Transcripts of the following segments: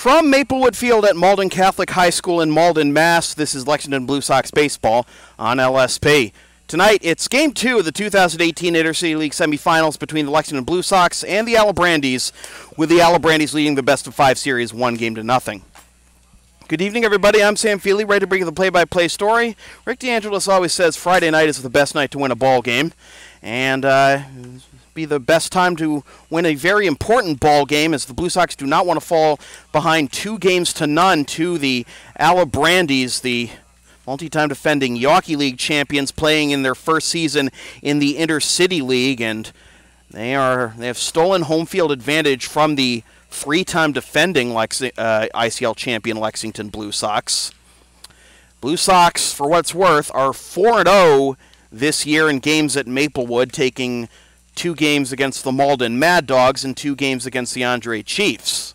From Maplewood Field at Malden Catholic High School in Malden, Mass., this is Lexington Blue Sox baseball on LSP. Tonight, it's Game 2 of the 2018 Intercity League semifinals between the Lexington Blue Sox and the Alibrandis, with the Alibrandis leading the best-of-5 series 1-0. Good evening, everybody. I'm Sam Feely, ready to bring you the play-by-play story. Rick DeAngelis always says Friday night is the best night to win a ball game, and be the best time to win a very important ball game, as the Blue Sox do not want to fall behind 2-0 to the Alibrandis, the multi-time defending Yawkey League champions, playing in their first season in the Intercity League, and they have stolen home field advantage from the three-time defending ICL champion Lexington Blue Sox. Blue Sox, for what it's worth, are 4-0 this year in games at Maplewood, taking 2 games against the Malden Mad Dogs and 2 games against the Andre Chiefs.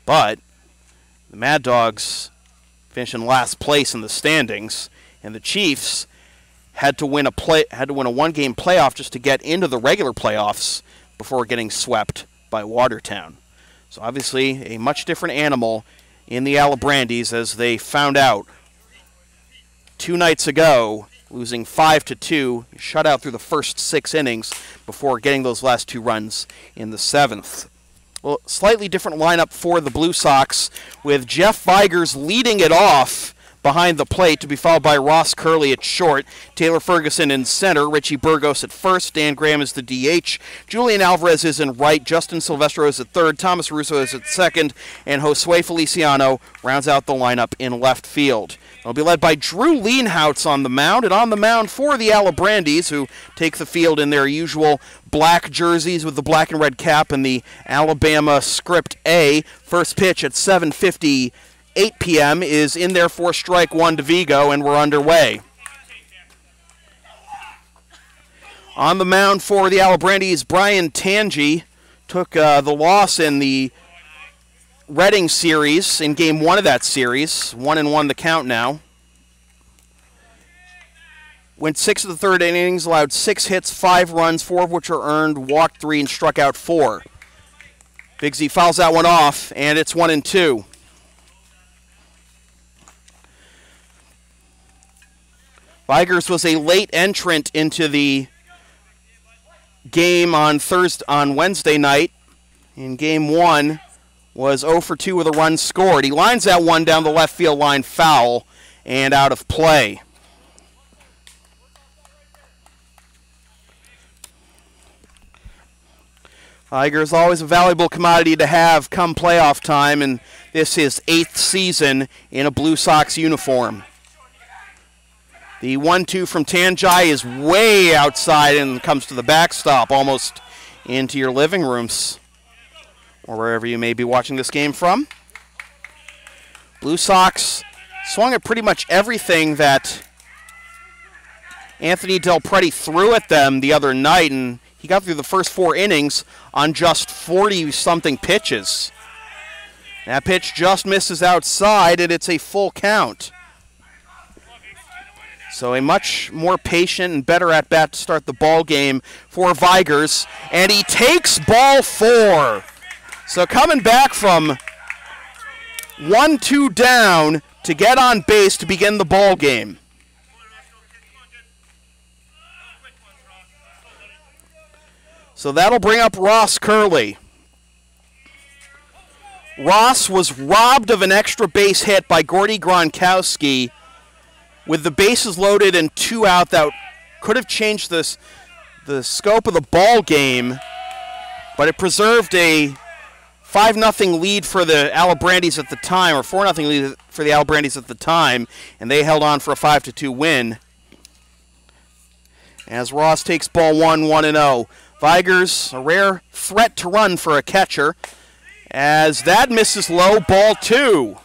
But the Mad Dogs finished in last place in the standings, and the Chiefs had to win a 1-game playoff just to get into the regular playoffs before getting swept by Watertown. So obviously a much different animal in the Alibrandis, as they found out 2 nights ago, losing 5-2, shut out through the first 6 innings before getting those last 2 runs in the 7th. Well, slightly different lineup for the Blue Sox, with Jeff Vigers leading it off behind the plate, to be followed by Ross Curley at short, Taylor Ferguson in center, Richie Burgos at first, Dan Graham is the DH, Julian Alvarez is in right, Justin Silvestro is at third, Thomas Russo is at second, and Josue Feliciano rounds out the lineup in left field. They'll be led by Drew Leanhoutz on the mound, and on the mound for the Alibrandis, who take the field in their usual black jerseys with the black and red cap and the Alabama script A. First pitch at 7:58 p.m. is in there for strike 1 to Vigo, and we're underway. On the mound for the Alibrandis, Brian Tangi took the loss in the Reading series in Game 1 of that series. 1-1 the count now. Went 6 of the third innings, allowed 6 hits, 5 runs, 4 of which are earned, walked 3, and struck out 4. Big Z fouls that one off, and it's 1-2. Vigers was a late entrant into the game on Wednesday night. In Game 1, was 0 for 2 with a run scored. He lines that one down the left field line, foul, and out of play. Vigers always a valuable commodity to have come playoff time, and this is his 8th season in a Blue Sox uniform. The 1-2 from Tangi is way outside and comes to the backstop, almost into your living rooms, or wherever you may be watching this game from. Blue Sox swung at pretty much everything that Anthony Del Preti threw at them the other night, and he got through the first 4 innings on just 40-something pitches. That pitch just misses outside, and it's a full count. So a much more patient and better at-bat to start the ball game for Vigers, and he takes ball 4. So coming back from 1-2 down to get on base to begin the ball game. So that'll bring up Ross Curley. Ross was robbed of an extra base hit by Gordy Gronkowski with the bases loaded and 2 out. That could have changed the scope of the ball game, but it preserved a 5-0 lead for the Alibrandis at the time, or 4-0 lead for the Alibrandis at the time, and they held on for a 5-2 win. As Ross takes ball 1, 1-0. Vigers, a rare threat to run for a catcher, as that misses low, ball 2.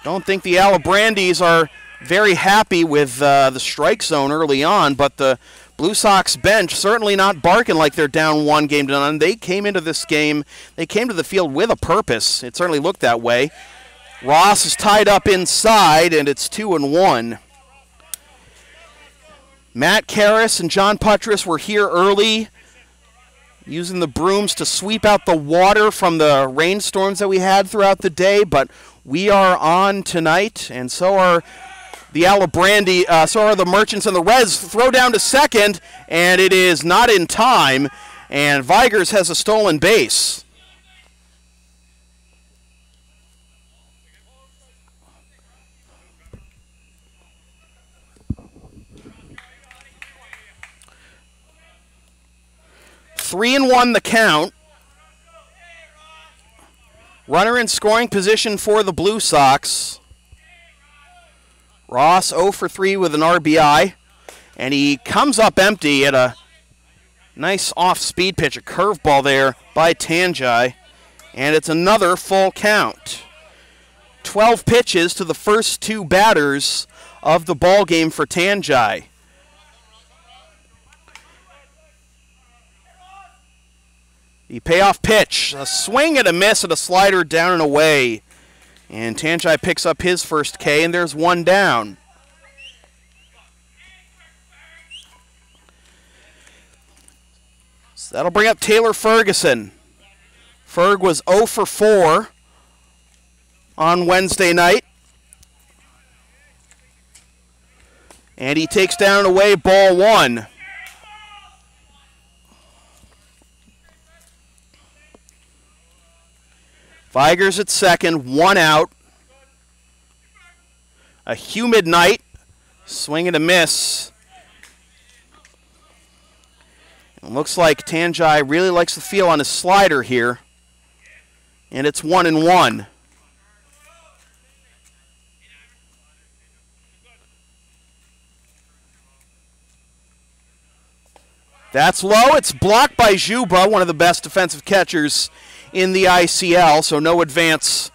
Don't think the Alibrandis are very happy with the strike zone early on, but the Blue Sox bench certainly not barking like they're down 1-0. They came into this game, they came to the field with a purpose. It certainly looked that way. Ross is tied up inside, and it's 2-1. Matt Karras and John Putras were here early using the brooms to sweep out the water from the rainstorms that we had throughout the day, but we are on tonight, and so are the Alibrandis, so are the Merchants, and the Reds throw down to second, and it is not in time, and Vigers has a stolen base. Three and one the count. Runner in scoring position for the Blue Sox. Ross 0 for 3 with an RBI. And he comes up empty at a nice off-speed pitch, a curveball there by Tanjai. And it's another full count. 12 pitches to the first two batters of the ball game for Tanjai. The payoff pitch, a swing and a miss and a slider down and away. And Tanjai picks up his first K, and there's one down. So that'll bring up Taylor Ferguson. Ferg was 0 for 4 on Wednesday night. And he takes down and away ball one. Vigers at second, one out. A humid night, swing and a miss. It looks like Tanjai really likes the feel on his slider here. And it's 1-1. That's low. It's blocked by Juba, one of the best defensive catchers in the ICL, so no advance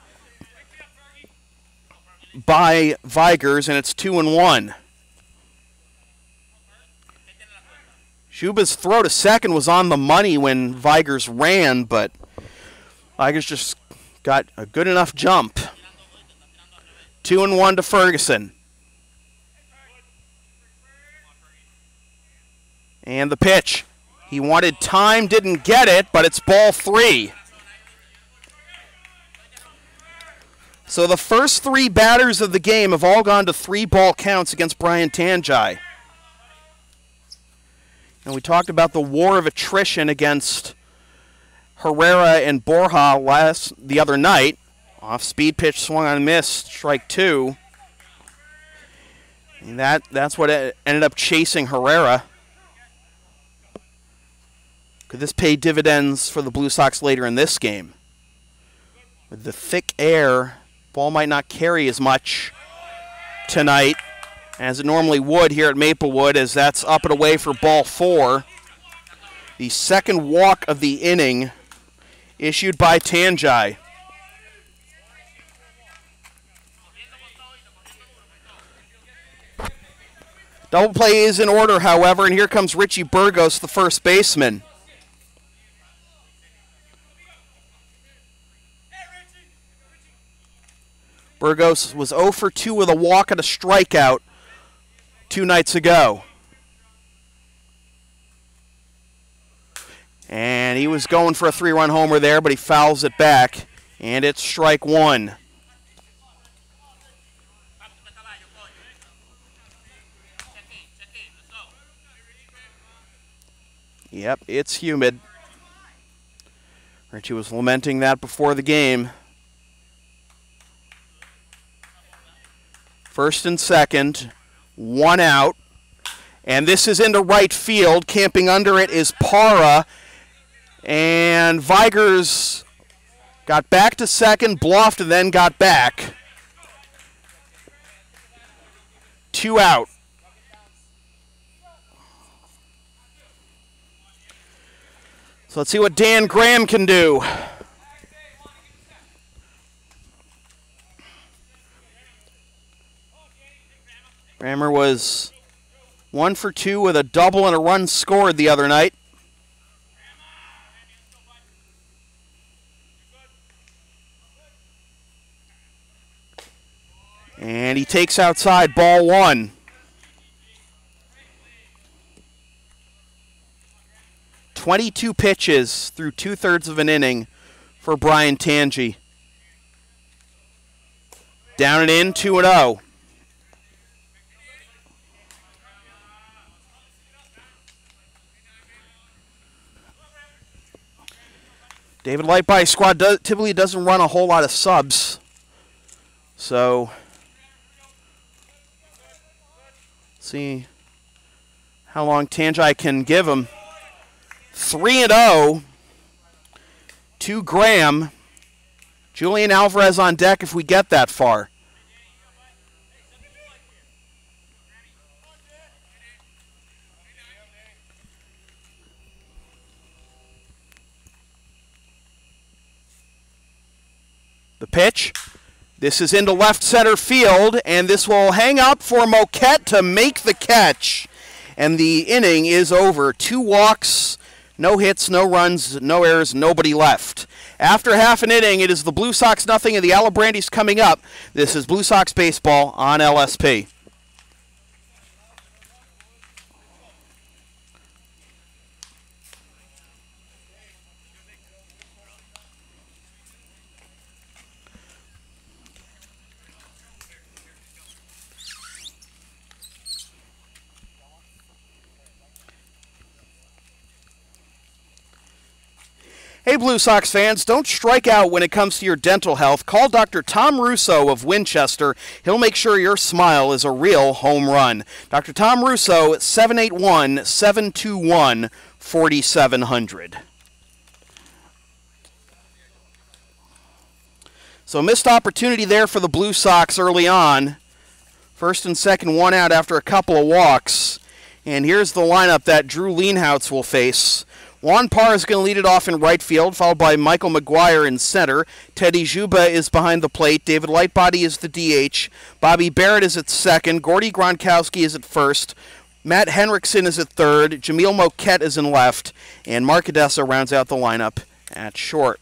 by Vigers, and it's 2-1. Juba's throw to second was on the money when Vigers ran, but Vigers just got a good enough jump. 2-1 to Ferguson. And the pitch. He wanted time, didn't get it, but it's ball three. So the first three batters of the game have all gone to 3-ball counts against Brian Tanjai. And we talked about the war of attrition against Herrera and Borja the other night. Off-speed pitch, swung on and missed, strike two. And that's what ended up chasing Herrera. Could this pay dividends for the Blue Sox later in this game? With the thick air, ball might not carry as much tonight as it normally would here at Maplewood, as that's up and away for ball four. The second walk of the inning issued by Tanjai. Double play is in order, however, and here comes Richie Burgos, the first baseman. Burgos was 0 for 2 with a walk and a strikeout 2 nights ago. And he was going for a 3-run homer there, but he fouls it back, and it's strike one. Yep, it's humid. Richie was lamenting that before the game. First and second, one out. And this is into right field. Camping under it is Parra. And Vigers got back to second, bluffed, and then got back. 2 out. So let's see what Dan Graham can do. Grammer was 1 for 2 with a double and a run scored the other night. And he takes outside ball one. 22 pitches through 2/3 of an inning for Brian Tangi. Down and in, 2-0. David Lightbody's squad typically doesn't run a whole lot of subs. So, see how long Tangi can give him. 3-0 to Graham. Julian Alvarez on deck if we get that far. The pitch. This is into left center field, and this will hang up for Moquette to make the catch. And the inning is over. 2 walks, no hits, no runs, no errors, nobody left. After half an inning, it is the Blue Sox nothing and the Alibrandis coming up. This is Blue Sox baseball on LSP. Hey Blue Sox fans, don't strike out when it comes to your dental health. Call Dr. Tom Russo of Winchester. He'll make sure your smile is a real home run. Dr. Tom Russo at 781-721-4700. So missed opportunity there for the Blue Sox early on. First and second, 1 out after a couple of walks. And here's the lineup that Drew Lienhoutz will face. Juan Parra is going to lead it off in right field, followed by Michael McGuire in center. Teddy Juba is behind the plate. David Lightbody is the DH. Bobby Barrett is at second. Gordy Gronkowski is at first. Matt Henriksen is at third. Jamil Moquette is in left. And Mark Odessa rounds out the lineup at short.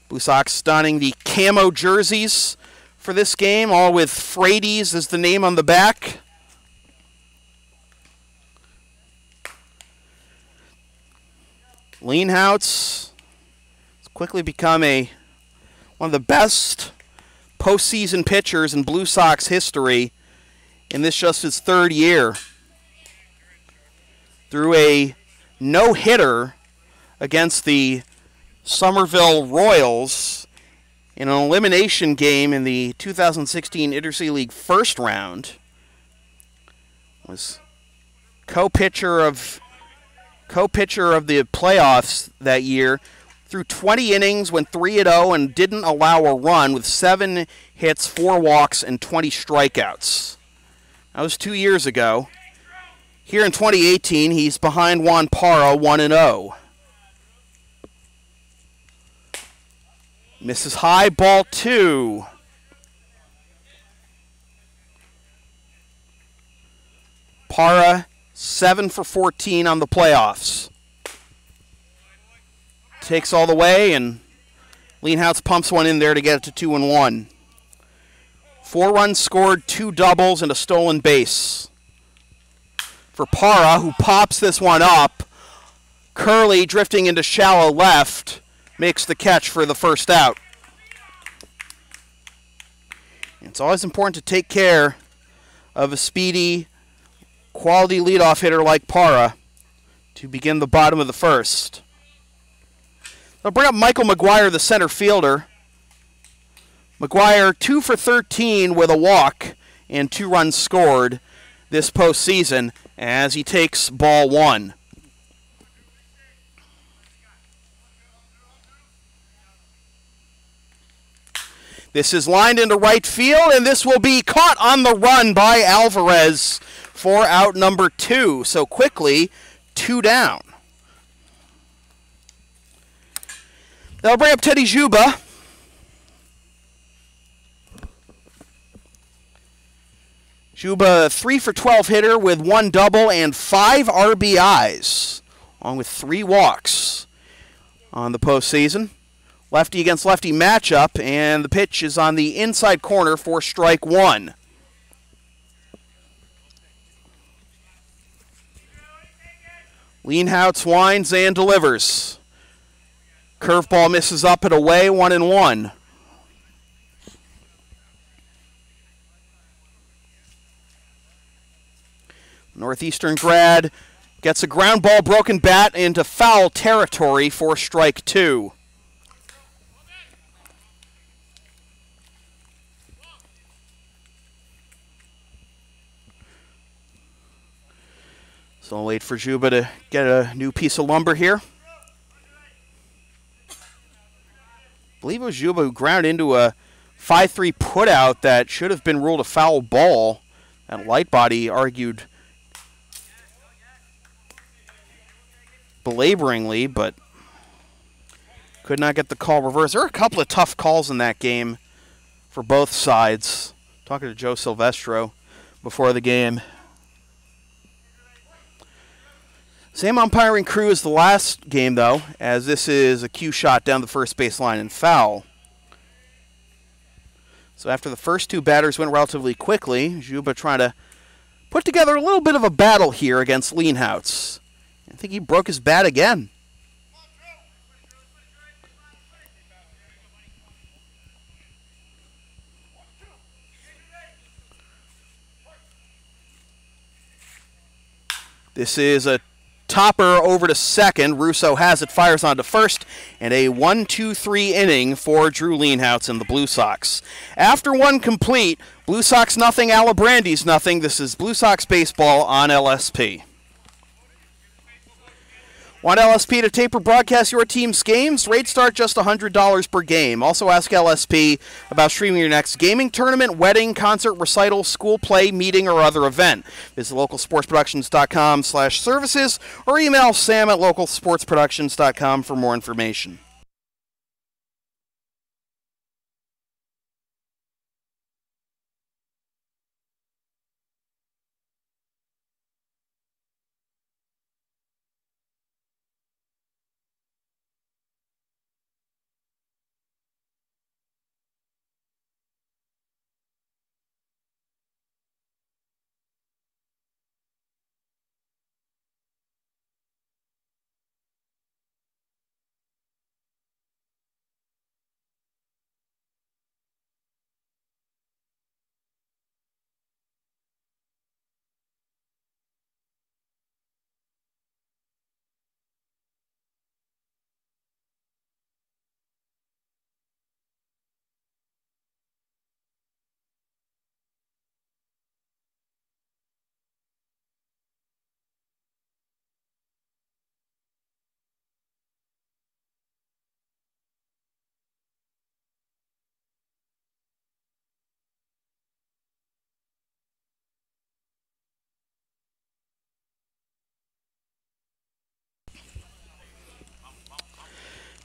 Blue Sox donning the camo jerseys for this game, all with Frades as the name on the back. Lienhoutz has quickly become one of the best postseason pitchers in Blue Sox history in this just his 3rd year. Through a no-hitter against the Somerville Royals in an elimination game in the 2016 Intercity League first round. Was co-pitcher of the playoffs that year, threw 20 innings, went 3-0, and didn't allow a run with 7 hits, 4 walks, and 20 strikeouts. That was 2 years ago. Here in 2018, he's behind Juan Parra, 1-0. Misses high, ball 2. Parra 7 for 14 on the playoffs. Takes all the way, and Lienhoutz pumps one in there to get it to 2-1. 4 runs scored, 2 doubles, and a stolen base. For Parra, who pops this one up, Curley drifting into shallow left, makes the catch for the first out. It's always important to take care of a speedy, quality leadoff hitter like Parra to begin the bottom of the first. They'll bring up Michael McGuire, the center fielder. McGuire 2 for 13 with a walk and 2 runs scored this postseason as he takes ball 1. This is lined into right field, and this will be caught on the run by Alvarez for out number 2. So quickly, 2 down. They'll bring up Teddy Juba. Juba, 3 for 12 hitter with 1 double and 5 RBIs, along with 3 walks on the postseason. Lefty against lefty matchup, and the pitch is on the inside corner for strike 1. Lienhout winds and delivers. Curveball misses up and away, 1-1. Northeastern grad gets a ground ball broken bat into foul territory for strike 2. So I'll wait for Juba to get a new piece of lumber here. I believe it was Juba who ground into a 5-3 putout that should have been ruled a foul ball. And Lightbody argued belaboringly, but could not get the call reversed. There were a couple of tough calls in that game for both sides. Talking to Joe Silvestro before the game. Same umpiring crew as the last game, though, as this is a cue shot down the first base line and foul. So after the first two batters went relatively quickly, Juba trying to put together a little bit of a battle here against Lienhout. I think he broke his bat again. This is a topper over to second. Russo has it, fires on to first, and a 1-2-3 inning for Drew Lienhout and the Blue Sox. After one complete, Blue Sox nothing, Alibrandis nothing. This is Blue Sox baseball on LSP. Want LSP to tape or broadcast your team's games? Rates start just $100 per game. Also ask LSP about streaming your next gaming tournament, wedding, concert, recital, school play, meeting, or other event. Visit localsportsproductions.com/services or email sam@localsportsproductions.com for more information.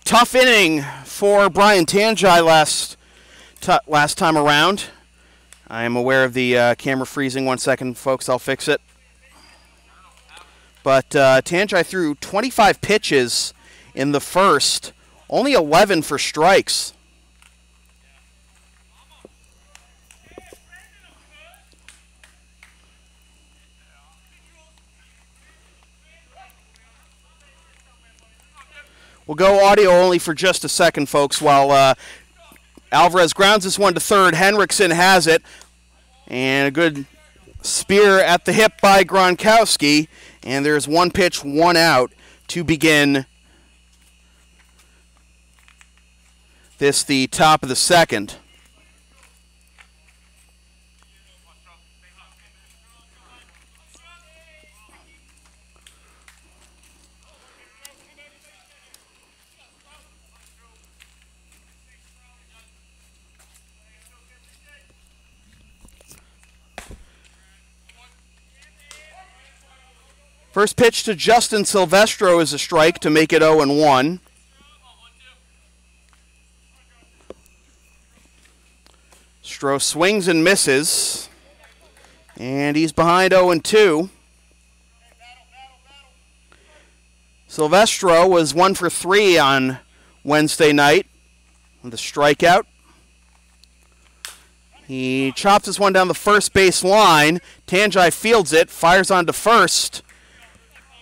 Tough inning for Brian Tangi last time around. I am aware of the camera freezing. 1 second, folks. I'll fix it. But Tangi threw 25 pitches in the first, only 11 for strikes. We'll go audio only for just a second, folks, while Alvarez grounds this one to third. Henriksen has it. And a good spear at the hip by Gronkowski. And there's one pitch, one out to begin this, the top of the second. First pitch to Justin Silvestro is a strike to make it 0-1. Stro swings and misses, and he's behind 0-2. Silvestro was 1 for 3 on Wednesday night with a strikeout. He chops this one down the first base line. Tangi fields it, fires on to first.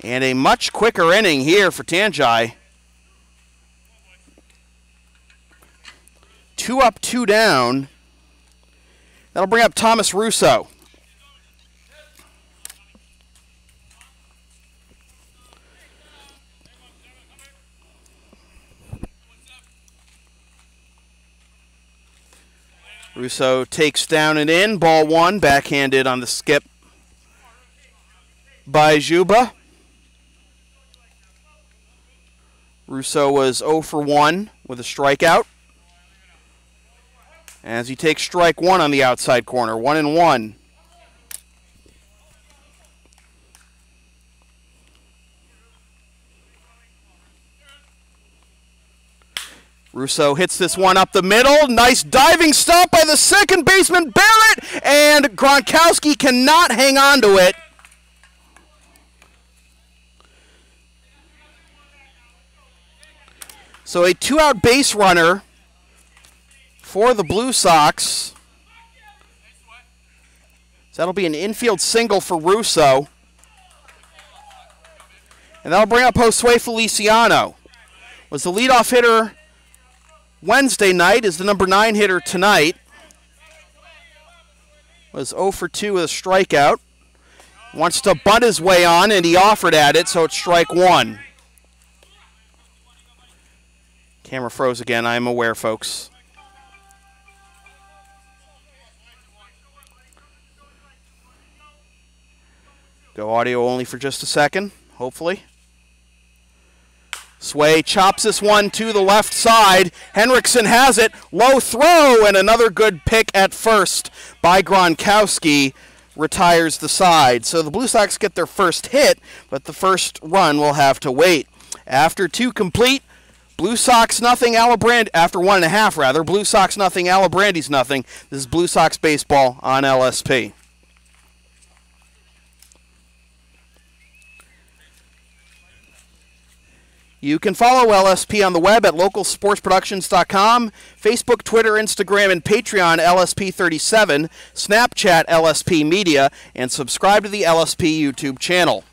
And a much quicker inning here for Tangi. 2 up, 2 down. That'll bring up Thomas Russo. Russo takes down and in. Ball 1, backhanded on the skip by Juba. Russo was 0 for 1 with a strikeout. As he takes strike 1 on the outside corner, 1-1. Russo hits this one up the middle. Nice diving stop by the second baseman, Barrett, and Gronkowski cannot hang on to it. So a 2-out base runner for the Blue Sox. So that'll be an infield single for Russo. And that'll bring up Josue Feliciano. Was the leadoff hitter Wednesday night, is the number 9 hitter tonight. Was 0 for 2 with a strikeout. Wants to bunt his way on, and he offered at it, so it's strike 1. Camera froze again, I'm aware, folks. Go audio only for just a second, hopefully. Sway chops this one to the left side. Henriksen has it. Low throw, and another good pick at first by Gronkowski retires the side. So the Blue Sox get their first hit, but the first run will have to wait. After 2 complete, Blue Sox nothing, Alibrandis, after 1.5 rather, Blue Sox nothing, Alibrandis nothing. This is Blue Sox baseball on LSP. You can follow LSP on the web at localsportsproductions.com, Facebook, Twitter, Instagram, and Patreon LSP37, Snapchat LSP Media, and subscribe to the LSP YouTube channel.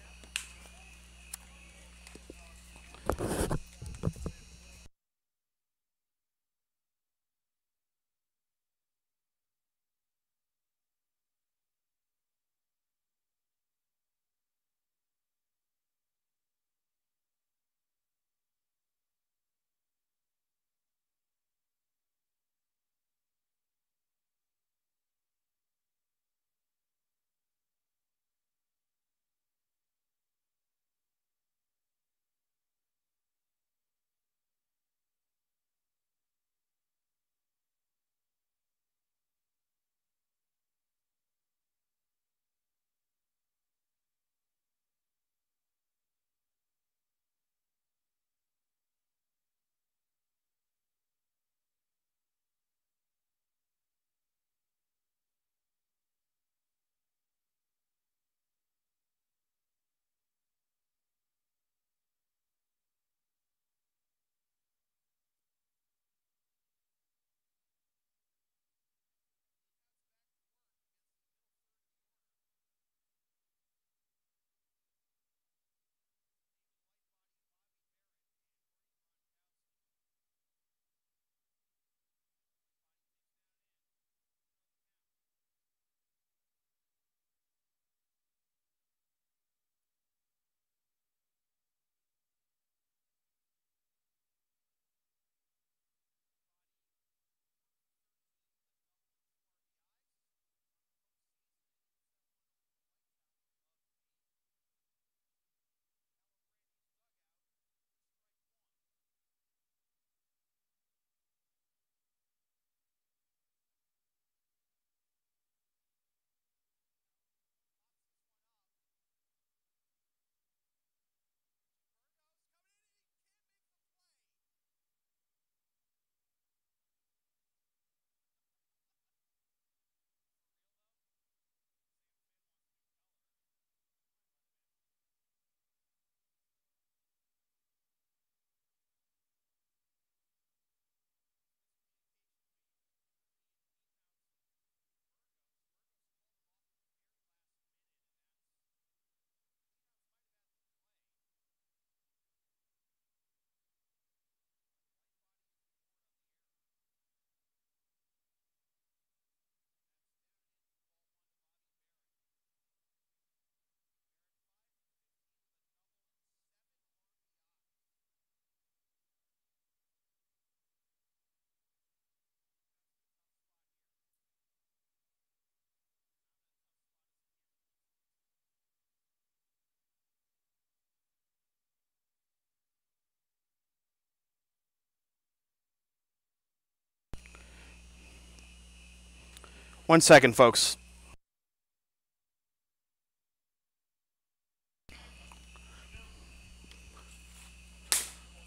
1 second, folks.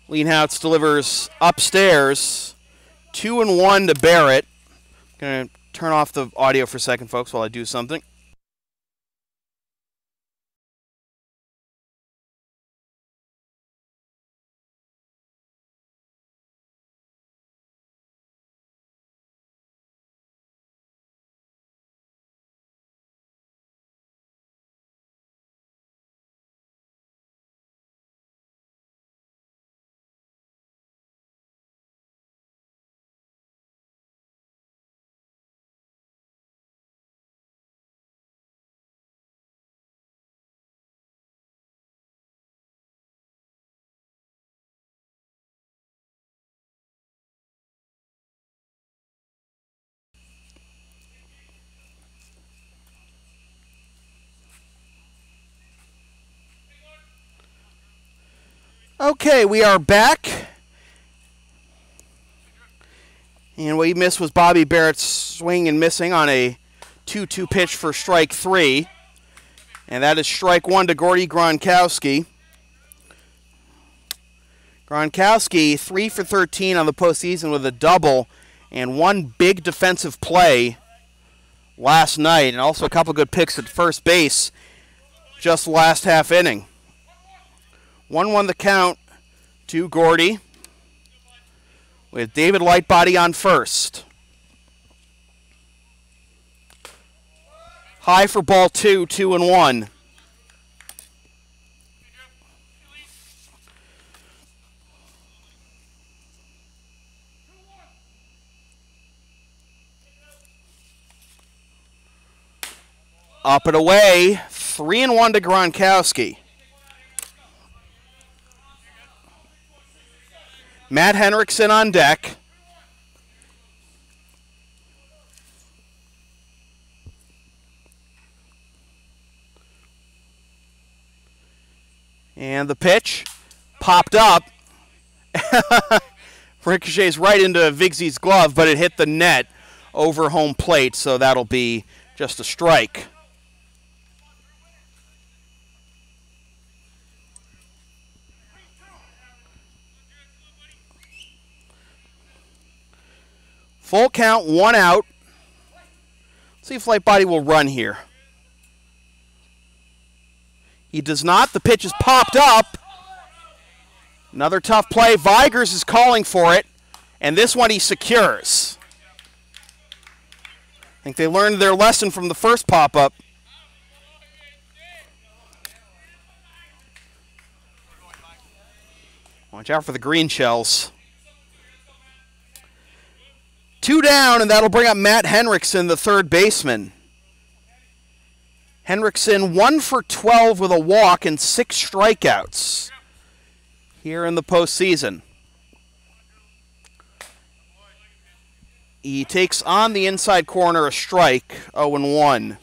Leanhouse delivers upstairs. 2-1 to Barrett. Going to turn off the audio for a second, folks, while I do something. Okay, we are back. And what you missed was Bobby Barrett's swing and missing on a 2-2 pitch for strike 3. And that is strike 1 to Gordy Gronkowski. Gronkowski, 3 for 13 on the postseason with a double and 1 big defensive play last night. And also a couple good picks at first base just last half inning. 1-1 the count to Gordy with David Lightbody on first. High for ball 2, 2-1. Up and away, 3-1 to Gronkowski. Matt Henriksen on deck. And the pitch popped up. Ricochets right into Vigsy's glove, but it hit the net over home plate, so that'll be just a strike. Full count, 1 out. Let's see if Lightbody will run here. He does not. The pitch is popped up. Another tough play. Vigers is calling for it, and this one he secures. I think they learned their lesson from the first pop-up. Watch out for the green shells. 2 down, and that'll bring up Matt Henriksen, the third baseman. Henriksen 1 for 12 with a walk and 6 strikeouts here in the postseason. He takes on the inside corner a strike, 0-1.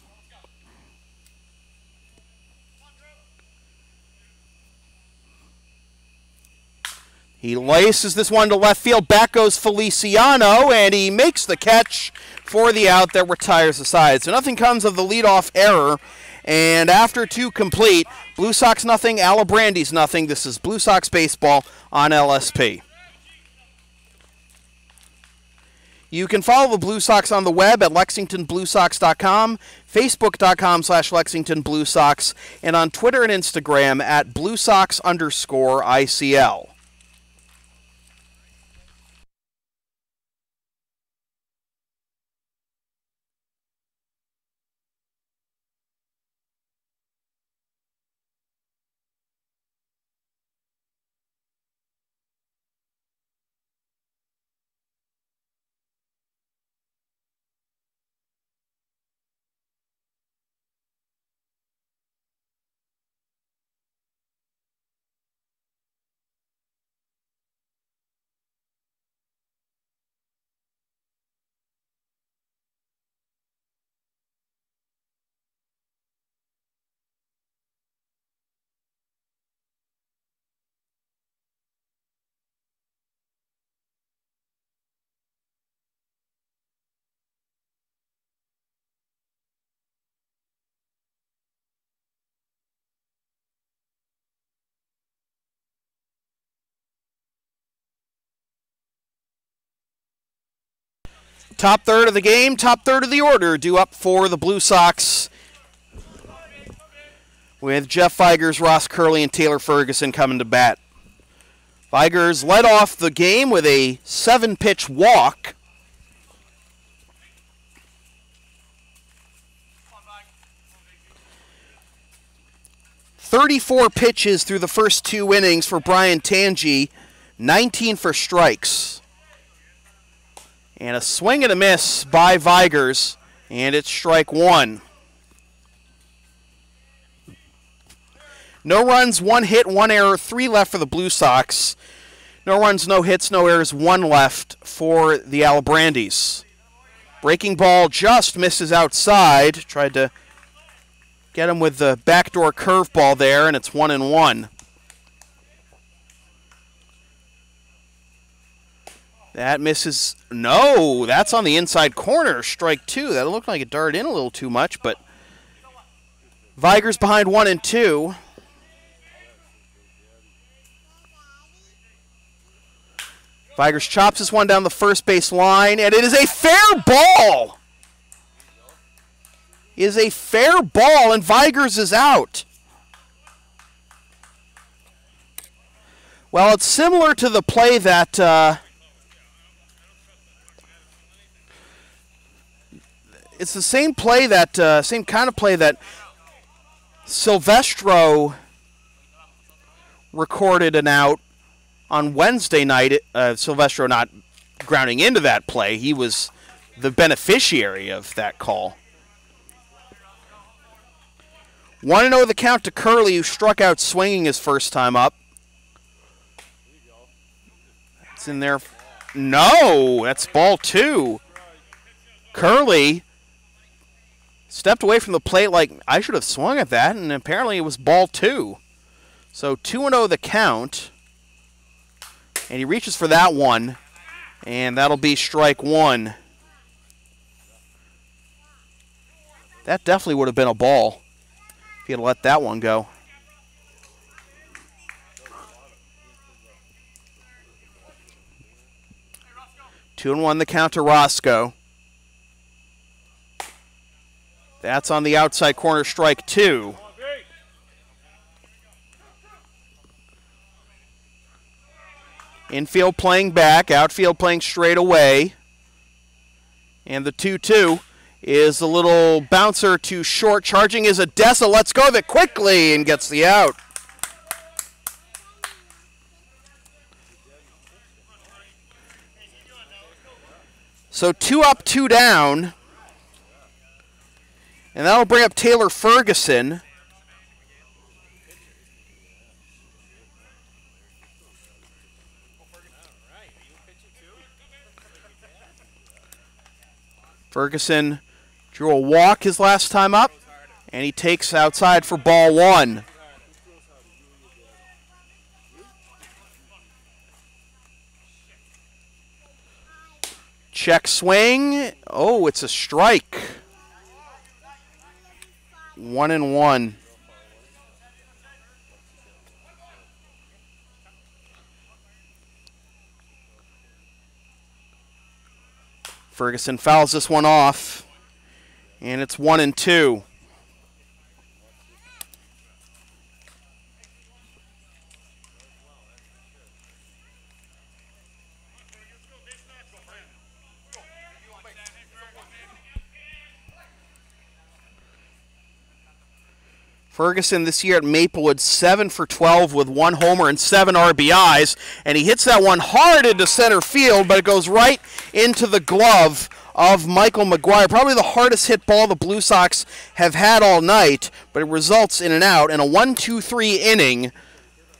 He laces this one to left field. Back goes Feliciano, and he makes the catch for the out that retires the side. So nothing comes of the leadoff error. And after 2 complete, Blue Sox nothing, Alibrandis nothing. This is Blue Sox baseball on LSP. You can follow the Blue Sox on the web at LexingtonBlueSox.com, Facebook.com/LexingtonBlueSox, and on Twitter and Instagram at BlueSox_ICL. Top third of the game, top third of the order, due up for the Blue Sox with Jeff Vigers, Ross Curley, and Taylor Ferguson coming to bat. Vigers led off the game with a 7-pitch walk. "34 pitches through the first 2 innings for Brian Tangi, 19 for strikes. And a swing and a miss by Vigers, and it's strike 1. No runs, 1 hit, 1 error, 3 left for the Blue Sox. No runs, no hits, no errors, 1 left for the Alibrandis. Breaking ball just misses outside. Tried to get him with the backdoor curveball there, and it's 1-1. That misses. No, that's on the inside corner. Strike 2. That looked like it darted in a little too much, but Vigers behind 1-2. Vigers chops this one down the first base line, and it is a fair ball. It is a fair ball, and Vigers is out. Well, it's similar to the play that it's the same play that same kind of play that Silvestro recorded an out on Wednesday night. Silvestro not grounding into that play. He was the beneficiary of that call. 1-0 the count to Curley, who struck out swinging his first time up. That's in there. No, that's ball 2. Curley stepped away from the plate like, I should have swung at that, and apparently it was ball 2. So 2-0 the count. And he reaches for that one, and that'll be strike 1. That definitely would have been a ball if he had let that one go. Two and 1 the count to Roscoe. That's on the outside corner, strike 2. Infield playing back, outfield playing straight away. And the 2-2 is a little bouncer to short. Charging is Odessa. Let's go that quickly and gets the out. So 2 up, 2 down. And that'll bring up Taylor Ferguson. Ferguson drew a walk his last time up, and he takes outside for ball 1. Check swing. Oh, it's a strike. 1-1. Ferguson fouls this one off, and it's 1-2. Ferguson this year at Maplewood, 7 for 12 with 1 homer and 7 RBIs. And he hits that one hard into center field, but it goes right into the glove of Michael McGuire. Probably the hardest hit ball the Blue Sox have had all night, but it results in an out and a 1-2-3 inning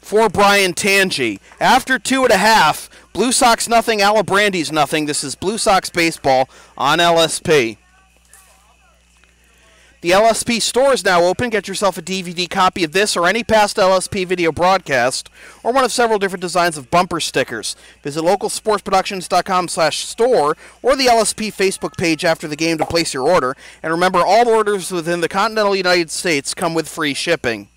for Brian Tangi. After 2.5, Blue Sox nothing, Alibrandis nothing. This is Blue Sox baseball on LSP. The LSP store is now open. Get yourself a DVD copy of this or any past LSP video broadcast, or one of several different designs of bumper stickers. Visit localsportsproductions.com/store or the LSP Facebook page after the game to place your order. And remember, all orders within the continental United States come with free shipping.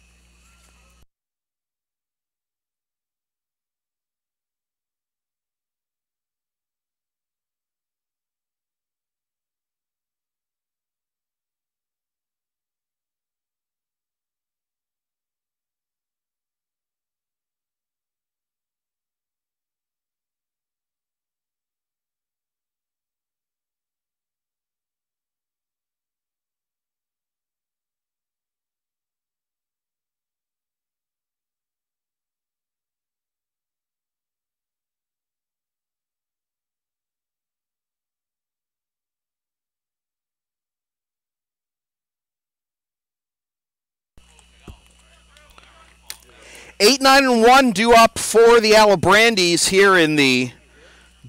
8-9-1 due up for the Alibrandis here in the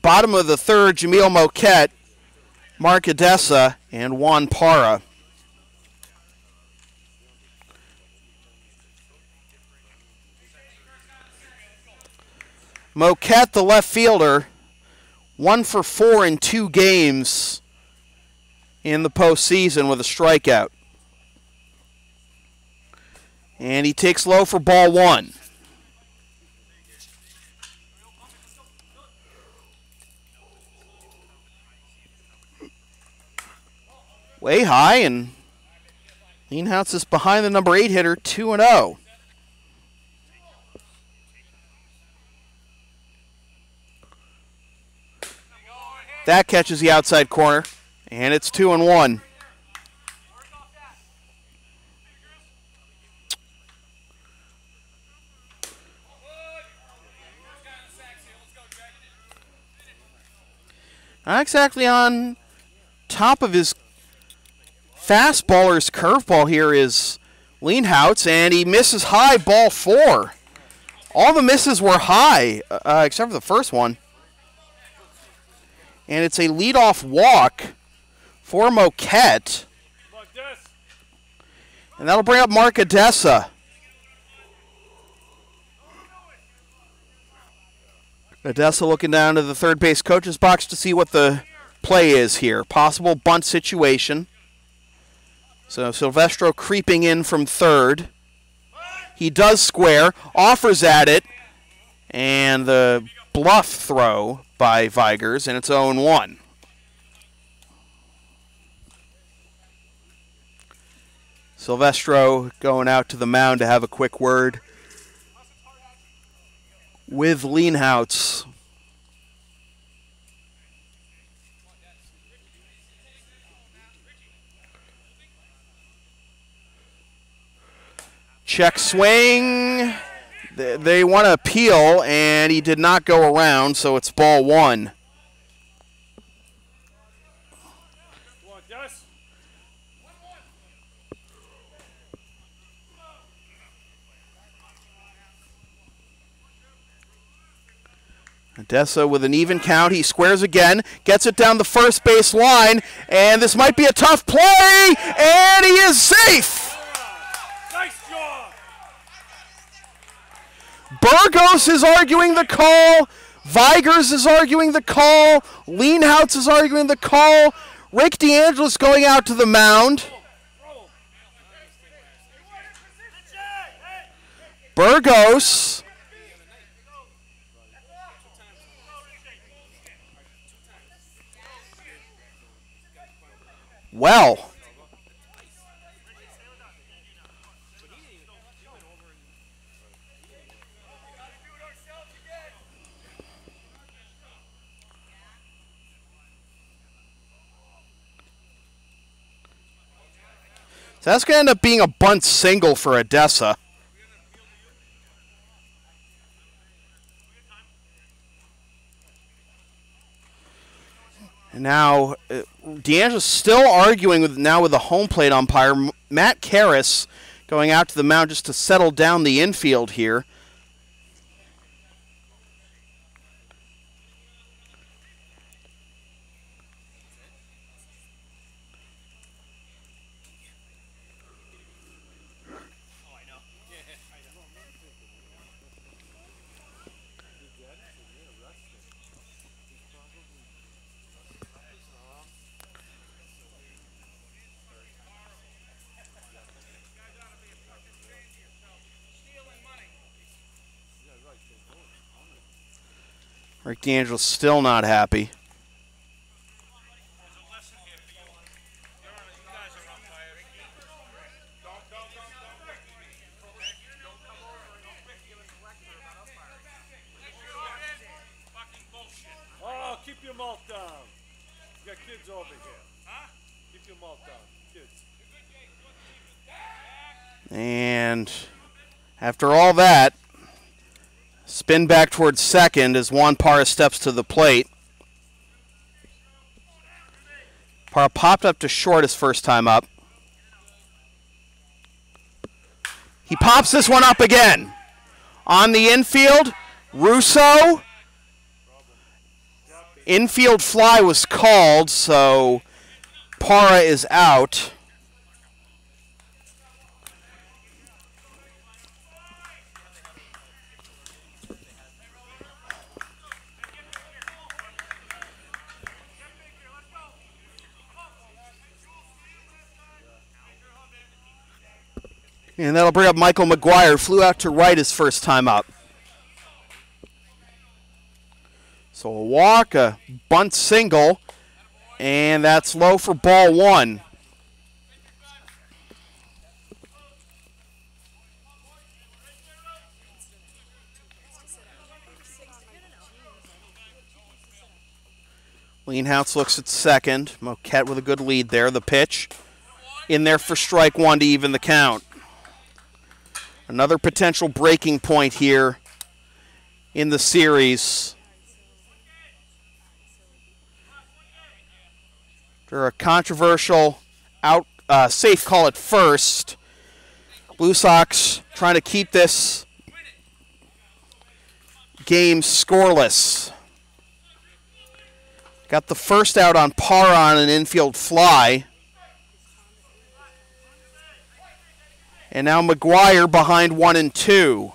bottom of the third. Jamil Moquette, Mark Odessa, and Juan Parra. Moquette, the left fielder, 1 for 4 in 2 games in the postseason with a strikeout. And he takes low for ball 1. Way high, and Leanhouse is behind the number 8 hitter, 2-0. That catches the outside corner, and it's 2-1. Not exactly on top of his fastball or his curveball here is Leanhouse, and he misses high, ball 4. All the misses were high, except for the first one. And it's a leadoff walk for Moquette. And that'll bring up Mark Odessa. Odessa looking down to the third base coach's box to see what the play is here. Possible bunt situation. So Silvestro creeping in from third. He does square, offers at it, and the bluff throw by Vigers, and it's 0-1. Silvestro going out to the mound to have a quick word with Leanhouse. Check swing. They want to appeal, and he did not go around, so it's ball 1. Odessa with an even count. He squares again, gets it down the first base line, and this might be a tough play, and he is safe. Nice job. Burgos is arguing the call. Vigers is arguing the call. Leanhouse is arguing the call. Rick DeAngelis going out to the mound. Burgos. Well. So that's going to end up being a bunt single for Odessa. And now DeAngelis still arguing with the home plate umpire. Matt Karras going out to the mound just to settle down the infield here. Rick DeAngelis still not happy. Oh, keep your mouth down. You got kids over here. Huh? Keep your mouth down, kids. And after all that, spin back towards second as Juan Parra steps to the plate. Parra popped up to short his first time up. He pops this one up again. On the infield, Russo. Infield fly was called, so Para is out. And that'll bring up Michael McGuire. Flew out to right his first time up. So a walk, a bunt single, and that's low for ball one. Leanhouse looks at second. Moquette with a good lead there. The pitch in there for strike one to even the count. Another potential breaking point here in the series. After a controversial safe call at first, Blue Sox trying to keep this game scoreless. Got the first out on Para on an infield fly. And now McGuire behind 1 and 2.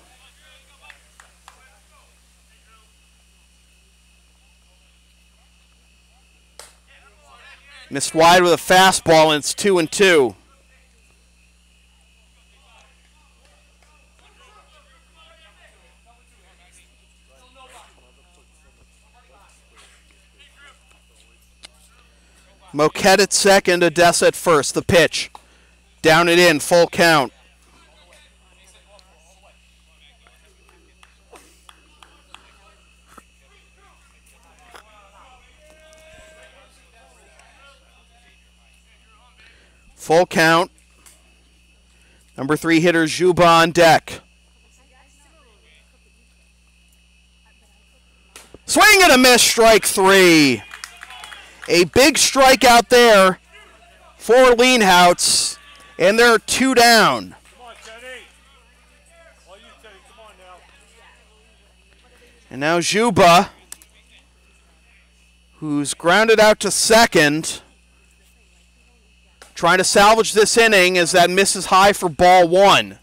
Missed wide with a fastball, and it's 2 and 2. Moquette at second, Odessa at first. The pitch. Down and in, full count. Full count. Number 3 hitter Juba on deck. Swing and a miss, strike 3. A big strike out there for Leanhouse, and they're 2 down. Come on, Teddy. All you, Teddy. Come on now. And now Juba, who's grounded out to second, trying to salvage this inning as that misses high for ball 1.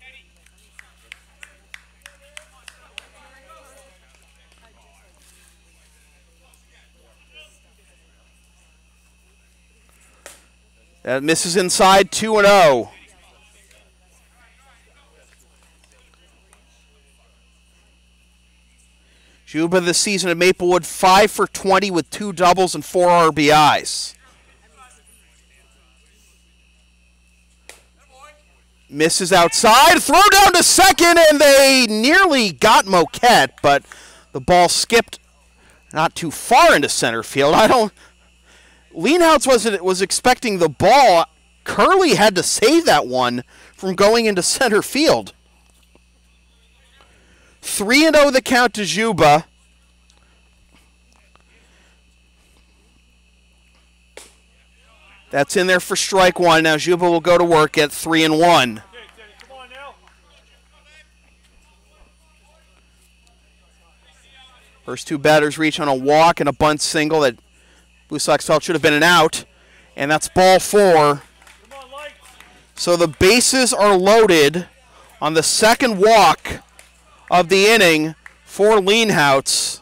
That misses inside, 2-0. Juba this season at Maplewood, 5 for 20 with 2 doubles and 4 RBIs. Misses outside, throw down to second, and they nearly got Moquette, but the ball skipped not too far into center field. Leanhouse was expecting the ball. Curley had to save that one from going into center field. 3-0 the count to Juba. That's in there for strike 1. Now Juba will go to work at 3-1. First 2 batters reach on a walk and a bunt single that Blue Sox felt should have been an out. And that's ball 4. So the bases are loaded on the second walk of the inning for Leanhouse.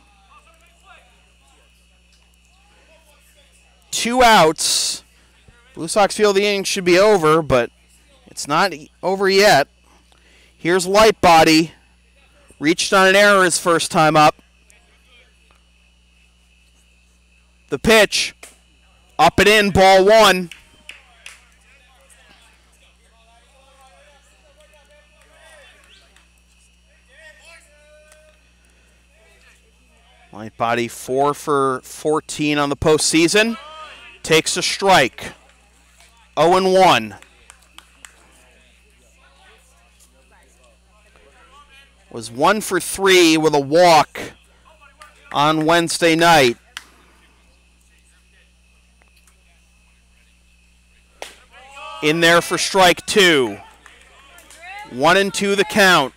2 outs. Blue Sox feel the inning should be over, but it's not over yet. Here's Lightbody. Reached on an error his first time up. The pitch. Up and in, ball 1. Lightbody 4 for 14 on the postseason. Takes a strike. 0-1. Was 1 for 3 with a walk on Wednesday night. In there for strike 2. 1-2 the count.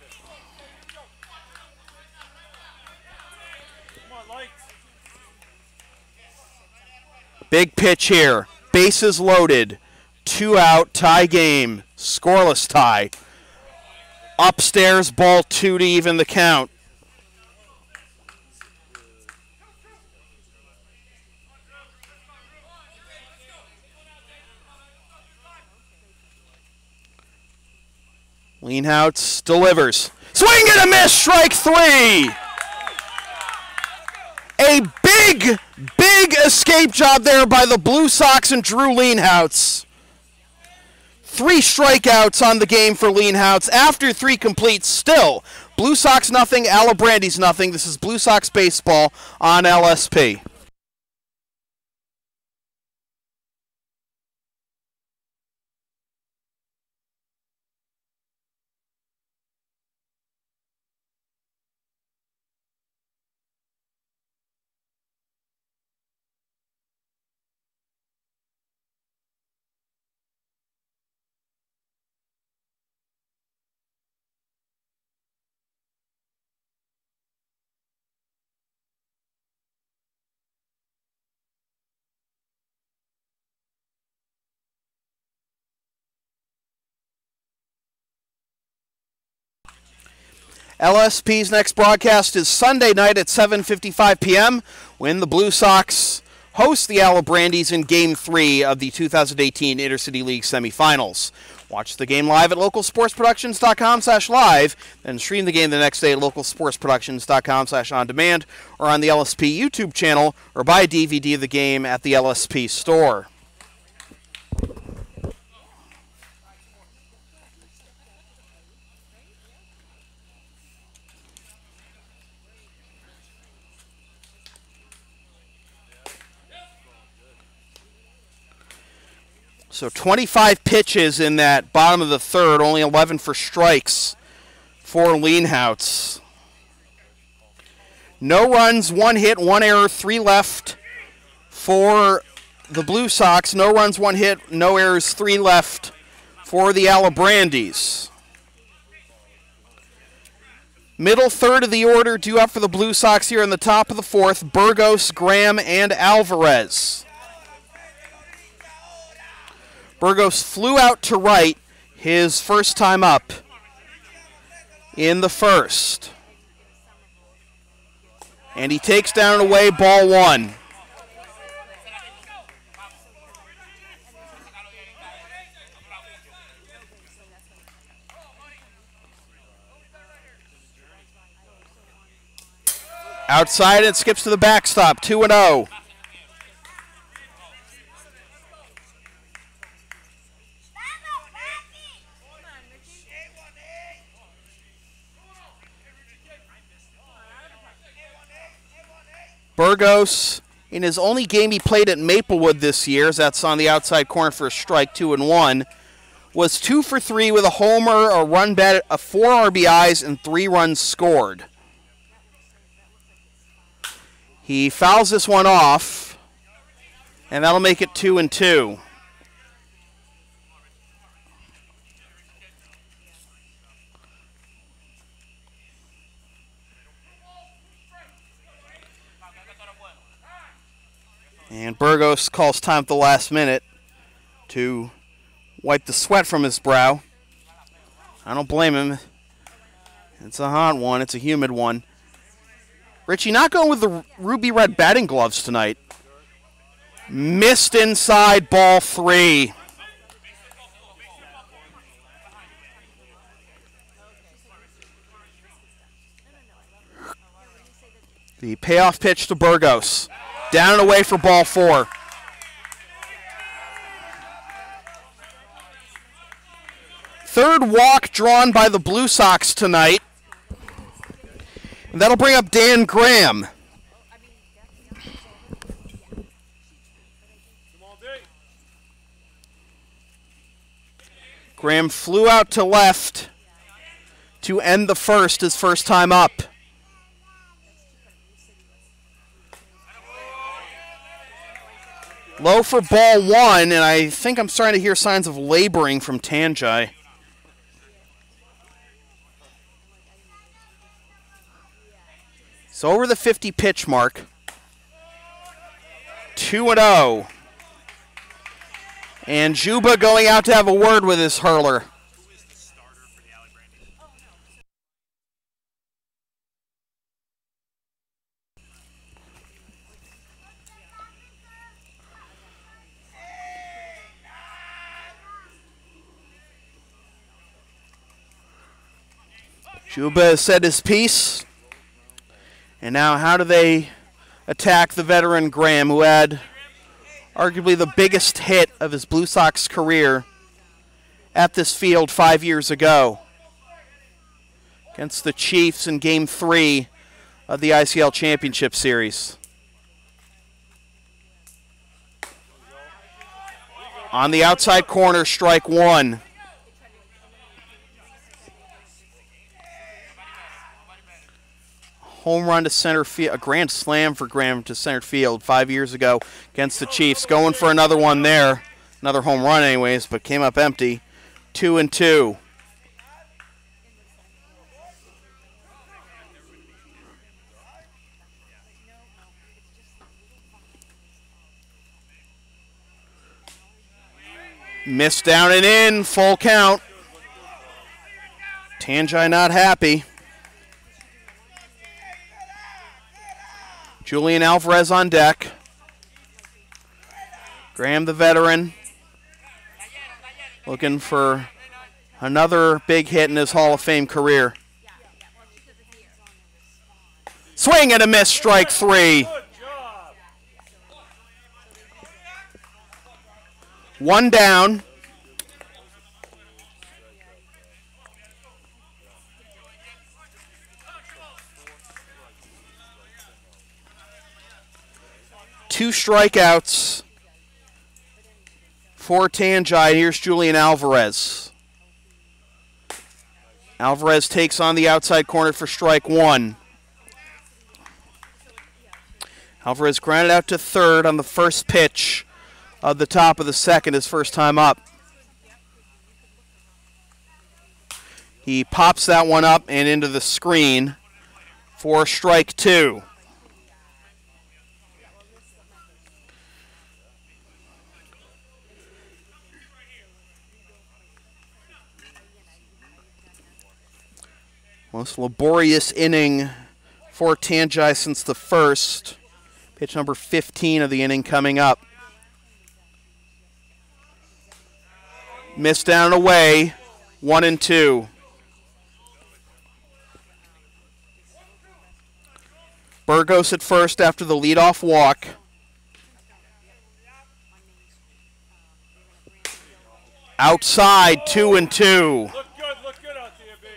Big pitch here. Bases loaded. 2 out, tie game. Scoreless tie. Upstairs, ball 2 to even the count. Leanhouse delivers. Swing and a miss, strike 3. A big escape job there by the Blue Sox and Drew Leanhouse. 3 strikeouts on the game for Leanhouse. After 3 completes, still Blue Sox nothing, Alibrandis nothing. This is Blue Sox baseball on LSP. LSP's next broadcast is Sunday night at 7:55 p.m. when the Blue Sox host the Alibrandis in Game 3 of the 2018 Intercity League Semifinals. Watch the game live at localsportsproductions.com/live, then stream the game the next day at localsportsproductions.com/on-demand or on the LSP YouTube channel, or buy a DVD of the game at the LSP store. So 25 pitches in that bottom of the third, only 11 for strikes for Leanhouse. No runs, 1 hit, 1 error, 3 left for the Blue Sox. No runs, 1 hit, no errors, 3 left for the Alibrandis. Middle third of the order due up for the Blue Sox here in the top of the fourth. Burgos, Graham, and Alvarez. Burgos flew out to right his first time up in the first. And he takes down and away ball 1. Outside it skips to the backstop, 2-0. Burgos, in his only game he played at Maplewood this year, as that's on the outside corner for a strike, 2-1, was 2 for 3 with a homer, a run bat, 4 RBIs, and 3 runs scored. He fouls this one off, and that'll make it 2-2. And Burgos calls time at the last minute to wipe the sweat from his brow. I don't blame him. It's a hot one. It's a humid one. Richie not going with the ruby red batting gloves tonight. Missed inside, ball 3. The payoff pitch to Burgos. Down and away for ball 4. Third walk drawn by the Blue Sox tonight. And that'll bring up Dan Graham. Graham flew out to left to end the first, his first time up. Low for ball 1, and I think I'm starting to hear signs of laboring from Tanjai. It's over the 50 pitch mark. 2-0. And Juba going out to have a word with his hurler. Who is the starter for the Alibrandis? Juba has said his piece. And now how do they attack the veteran Graham, who had arguably the biggest hit of his Blue Sox career at this field 5 years ago against the Chiefs in Game 3 of the ICL Championship Series. On the outside corner, strike one. Home run to center field, a grand slam for Graham to center field 5 years ago against the Chiefs. Going for another one there. Another home run anyways, but came up empty. 2-2. Missed down and in, full count. Tangi not happy. Julian Alvarez on deck. Graham, the veteran, looking for another big hit in his Hall of Fame career. Swing and a miss, strike three. One down. Two strikeouts for Tangi. Here's Julian Alvarez. Alvarez takes on the outside corner for strike one. Alvarez grounded out to third on the first pitch of the top of the second, his first time up. He pops that one up and into the screen for strike two. Most laborious inning for Tangi since the first. Pitch number 15 of the inning coming up. Missed down and away, 1-2. Burgos at first after the leadoff walk. Outside, 2-2. Look good out there, B.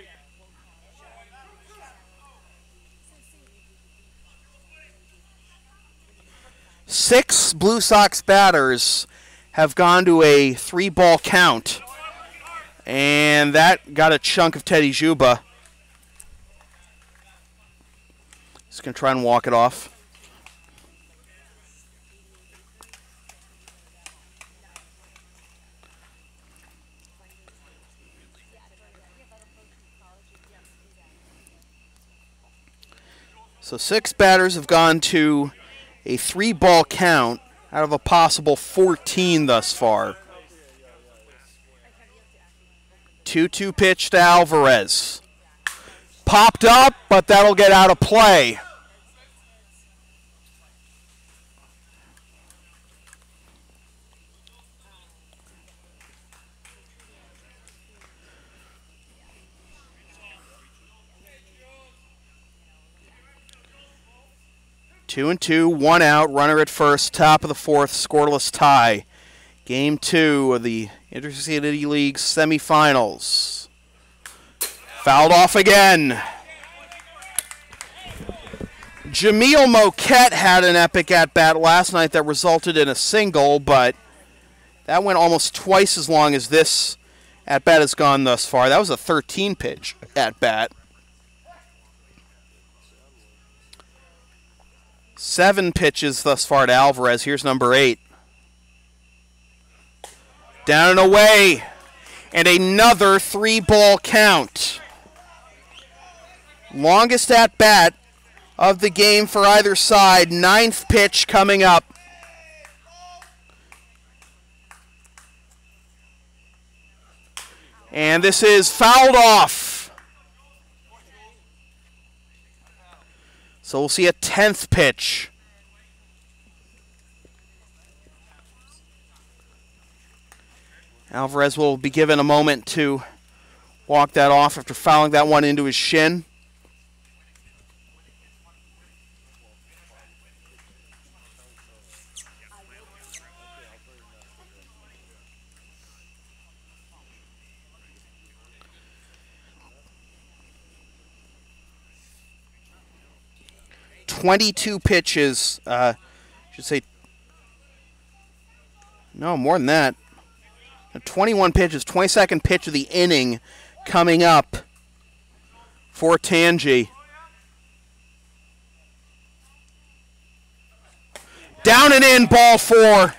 Six Blue Sox batters have gone to a 3-ball count. And that got a chunk of Teddy Juba. He's going to try and walk it off. So 6 batters have gone to a 3-ball count out of a possible 14 thus far. 2-2 pitch to Alvarez. Popped up, but that'll get out of play. Two and two, one out, runner at first, top of the fourth, scoreless tie. Game 2 of the Intercity League Semifinals. Fouled off again. Jamil Moquette had an epic at-bat last night that resulted in a single, but that went almost twice as long as this at-bat has gone thus far. That was a 13-pitch at-bat. 7 pitches thus far to Alvarez. Here's number 8. Down and away. And another 3-ball count. Longest at-bat of the game for either side. 9th pitch coming up. And this is fouled off. So we'll see a 10th pitch. Alvarez will be given a moment to walk that off after fouling that one into his shin. .22 pitches, should say, no, more than that. 21 pitches, 22nd pitch of the inning coming up for Tangi. Down and in, ball 4.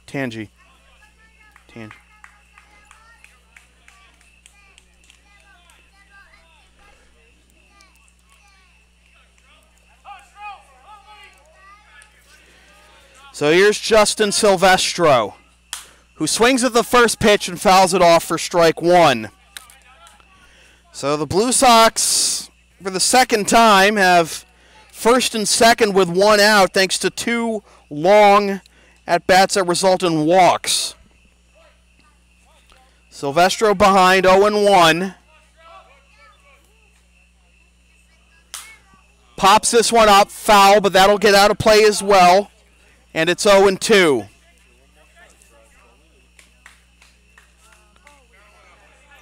Tangi. So here's Justin Silvestro, who swings at the first pitch and fouls it off for strike 1. So the Blue Sox, for the second time, have first and second with 1 out thanks to 2 long at-bats that result in walks. Silvestro behind, 0-1. Pops this one up, foul, but that'll get out of play as well. And it's 0-2.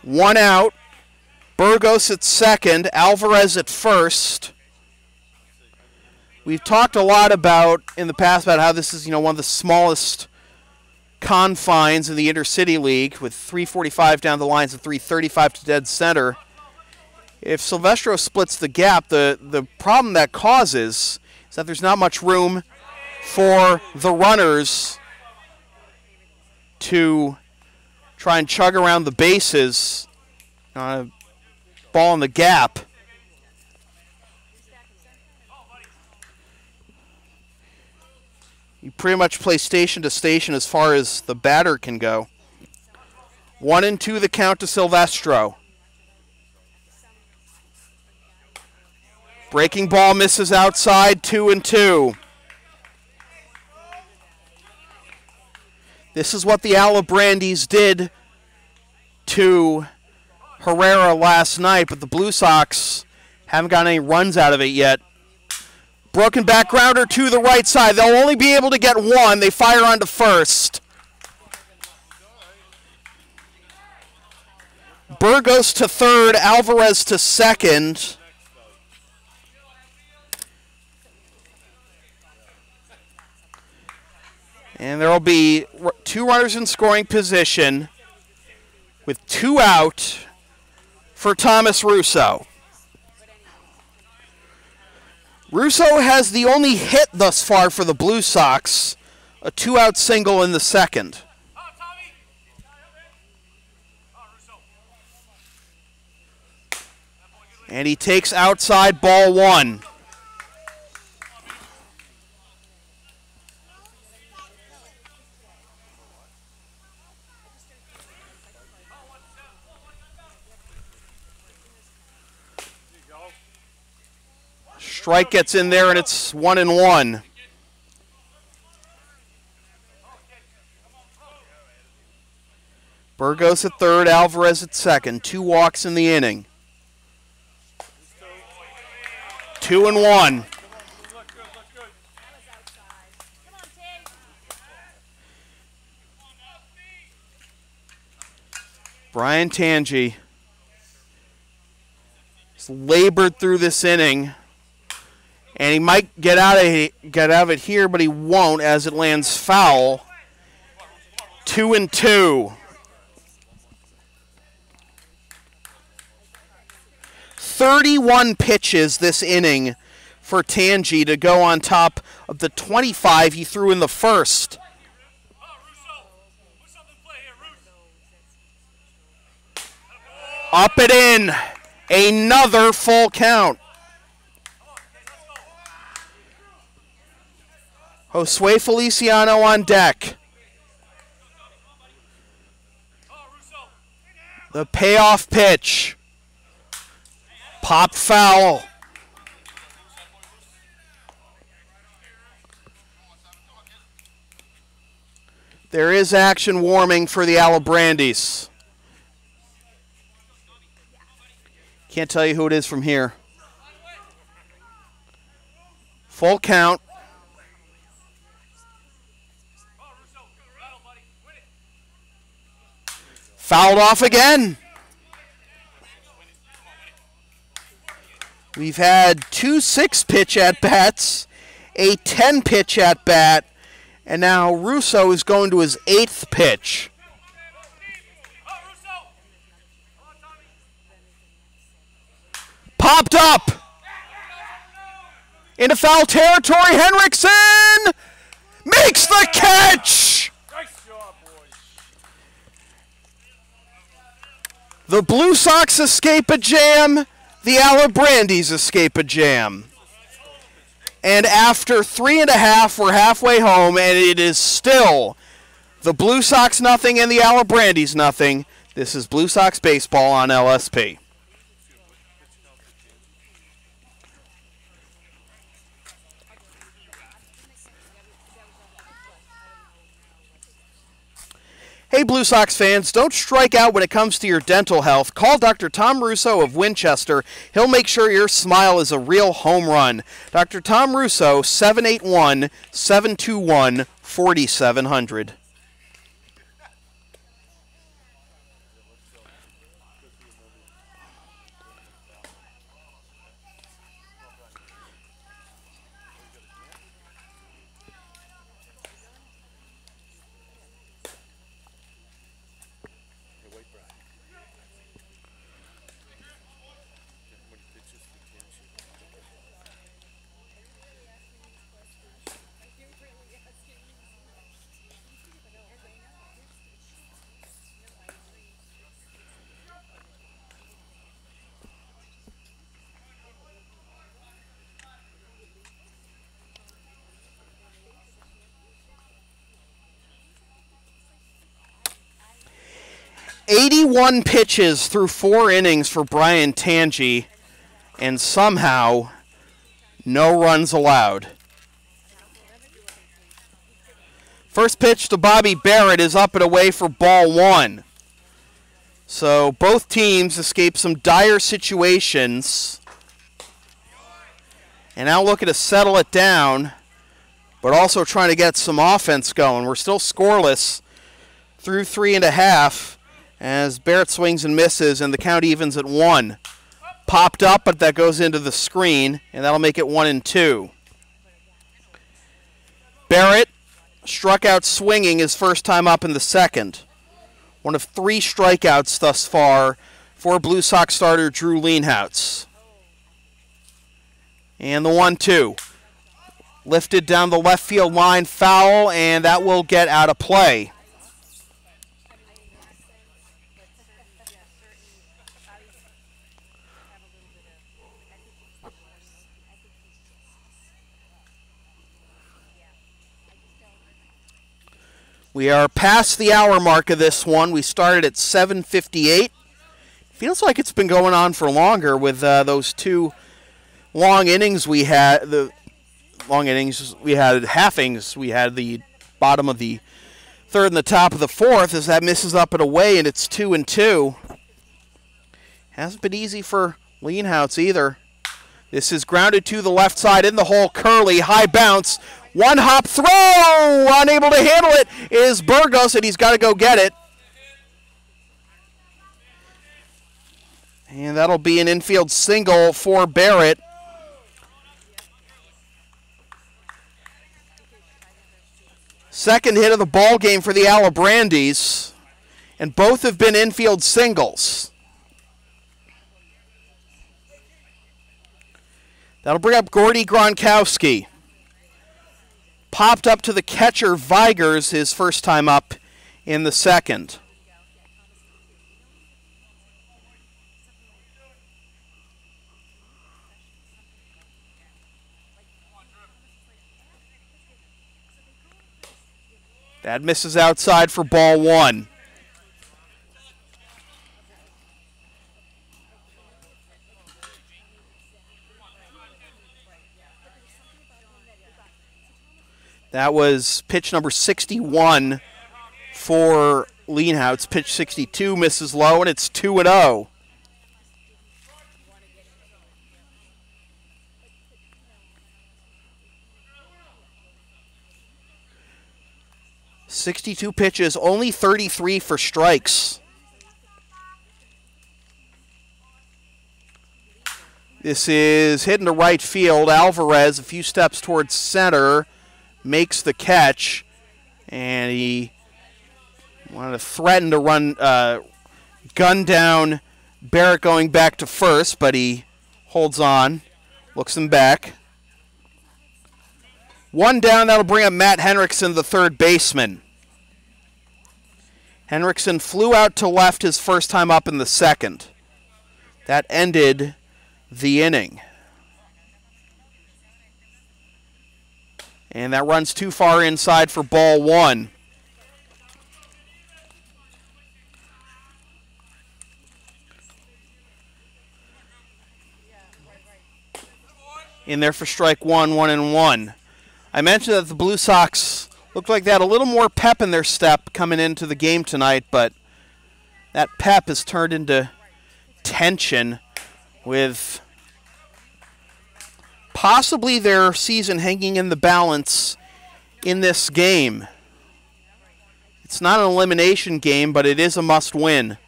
1 out. Burgos at second, Alvarez at first. We've talked a lot about in the past about how this is, one of the smallest confines in the Intercity League with 345 down the lines and 335 to dead center. If Silvestro splits the gap, the problem that causes is that there's not much room for the runners to try and chug around the bases on a ball in the gap. You pretty much play station to station as far as the batter can go. 1-2 the count to Silvestro. Breaking ball misses outside, 2-2. This is what the Alibrandis did to Herrera last night, but the Blue Sox haven't gotten any runs out of it yet. Broken back grounder to the right side. They'll only be able to get 1. They fire onto first. Burgos to third, Alvarez to second. And there will be 2 runners in scoring position with 2 out for Thomas Russo. Russo has the only hit thus far for the Blue Sox, a 2-out single in the second. And he takes outside, ball 1. Strike gets in there, and it's 1-1. Burgos at third, Alvarez at second. 2 walks in the inning. 2-1. Brian Tangi has labored through this inning. And he might get out of it here, but he won't as it lands foul. 2-2. 31 pitches this inning for Tangi to go on top of the 25 he threw in the first. Up and in. Another full count. Josue Feliciano on deck. The payoff pitch. Pop foul. There is action warming for the Alibrandis. Can't tell you who it is from here. Full count. Fouled off again. We've had 2 6-pitch at-bats, a 10-pitch at-bat, and now Russo is going to his 8th pitch. Popped up. Into foul territory, Henriksen makes the catch. Nice job, boys. The Blue Sox escape a jam. The Alibrandis escape a jam. And after 3.5, we're halfway home, and it is still the Blue Sox nothing and the Alibrandis nothing. This is Blue Sox baseball on LSP. Hey, Blue Sox fans, don't strike out when it comes to your dental health. Call Dr. Tom Russo of Winchester. He'll make sure your smile is a real home run. Dr. Tom Russo, 781-721-4700. "81 pitches through 4 innings for Brian Tangi, and somehow no runs allowed. First pitch to Bobby Barrett is up and away for ball 1. So both teams escape some dire situations and now looking to settle it down, but also trying to get some offense going. We're still scoreless through 3.5. as Barrett swings and misses, and the count evens at 1. Popped up, but that goes into the screen, and that'll make it 1-2. Barrett struck out swinging his first time up in the second. One of 3 strikeouts thus far for Blue Sox starter Drew Lienhoutz. And the 1-2. Lifted down the left field line, foul, and that will get out of play. We are past the hour mark of this one. We started at 7:58. Feels like it's been going on for longer with those 2 long innings we had. The long innings we had, halfings. We had the bottom of the 3rd and the top of the 4th as that misses up and away, and it's 2-2. Hasn't been easy for Lienhoutz either. This is grounded to the left side in the hole. Curley, high bounce. 1-hop throw! Unable to handle it is Burgos, and he's got to go get it. And that'll be an infield single for Barrett. Second hit of the ball game for the Alibrandis, and both have been infield singles. That'll bring up Gordy Gronkowski. Popped up to the catcher, Vigers, his first time up in the second. That misses outside for ball one. That was pitch number 61 for Leanhout's. Pitch 62 misses low, and it's 2-0. .62 pitches, only 33 for strikes. This is hit into right field. Alvarez, a few steps towards center, makes the catch, and he wanted to threaten to run, gun down Barrett going back to first, but he holds on, looks him back. One down, that'll bring up Matt Henriksen, the third baseman. Henriksen flew out to left his first time up in the second. That ended the inning. And that runs too far inside for ball one. In there for strike one, 1-1. I mentioned that the Blue Sox looked like they had a little more pep in their step coming into the game tonight, but that pep has turned into tension with possibly their season hanging in the balance in this game. It's not an elimination game, but it is a must-win.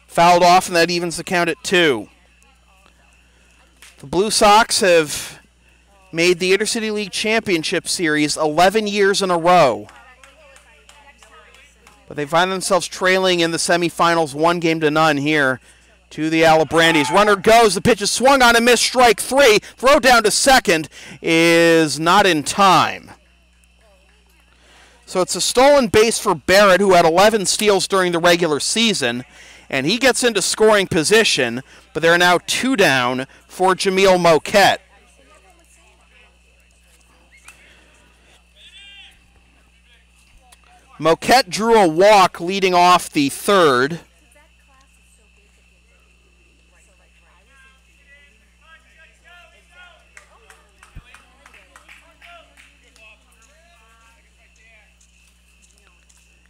Fouled off, and that evens the count at 2. The Blue Sox have made the Intercity League Championship Series 11 years in a row. But they find themselves trailing in the semifinals 1-0 here to the Alibrandis. Runner goes, the pitch is swung on and missed, strike 3. Throw down to second is not in time. So it's a stolen base for Barrett, who had 11 steals during the regular season, and he gets into scoring position, but there are now 2 down for Jamil Moquette. Moquette drew a walk leading off the third.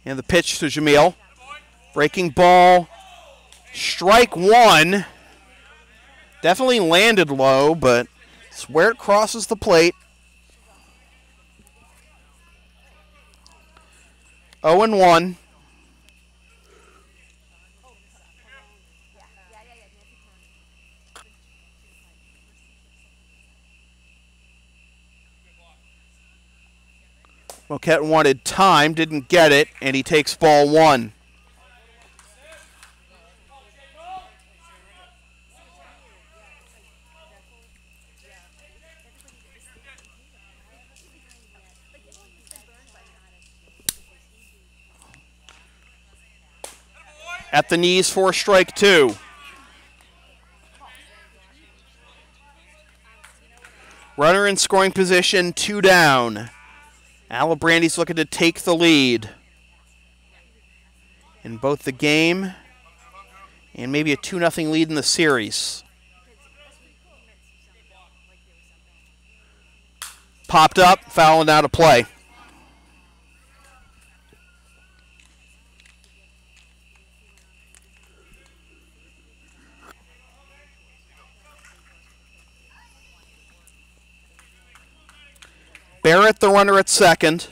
And the pitch to Jamil. Breaking ball. Strike 1. Definitely landed low, but it's where it crosses the plate. 0-1. Moquette wanted time, didn't get it, and he takes ball 1. At the knees for strike 2. Runner in scoring position, 2 down. Alibrandis looking to take the lead in both the game and maybe a 2-0 lead in the series. Popped up, fouling out of play. Barrett, the runner at second.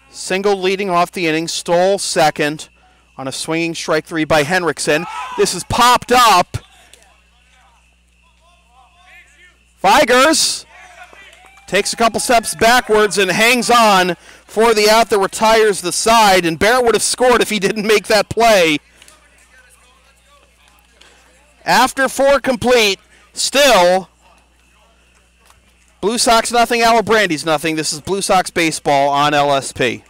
Single leading off the inning. Stole second on a swinging strike 3 by Henriksen. This is popped up. Vigers takes a couple steps backwards and hangs on for the out that retires the side. And Barrett would have scored if he didn't make that play. After 4 complete, still Blue Sox nothing, Alibrandis nothing. This is Blue Sox baseball on LSP.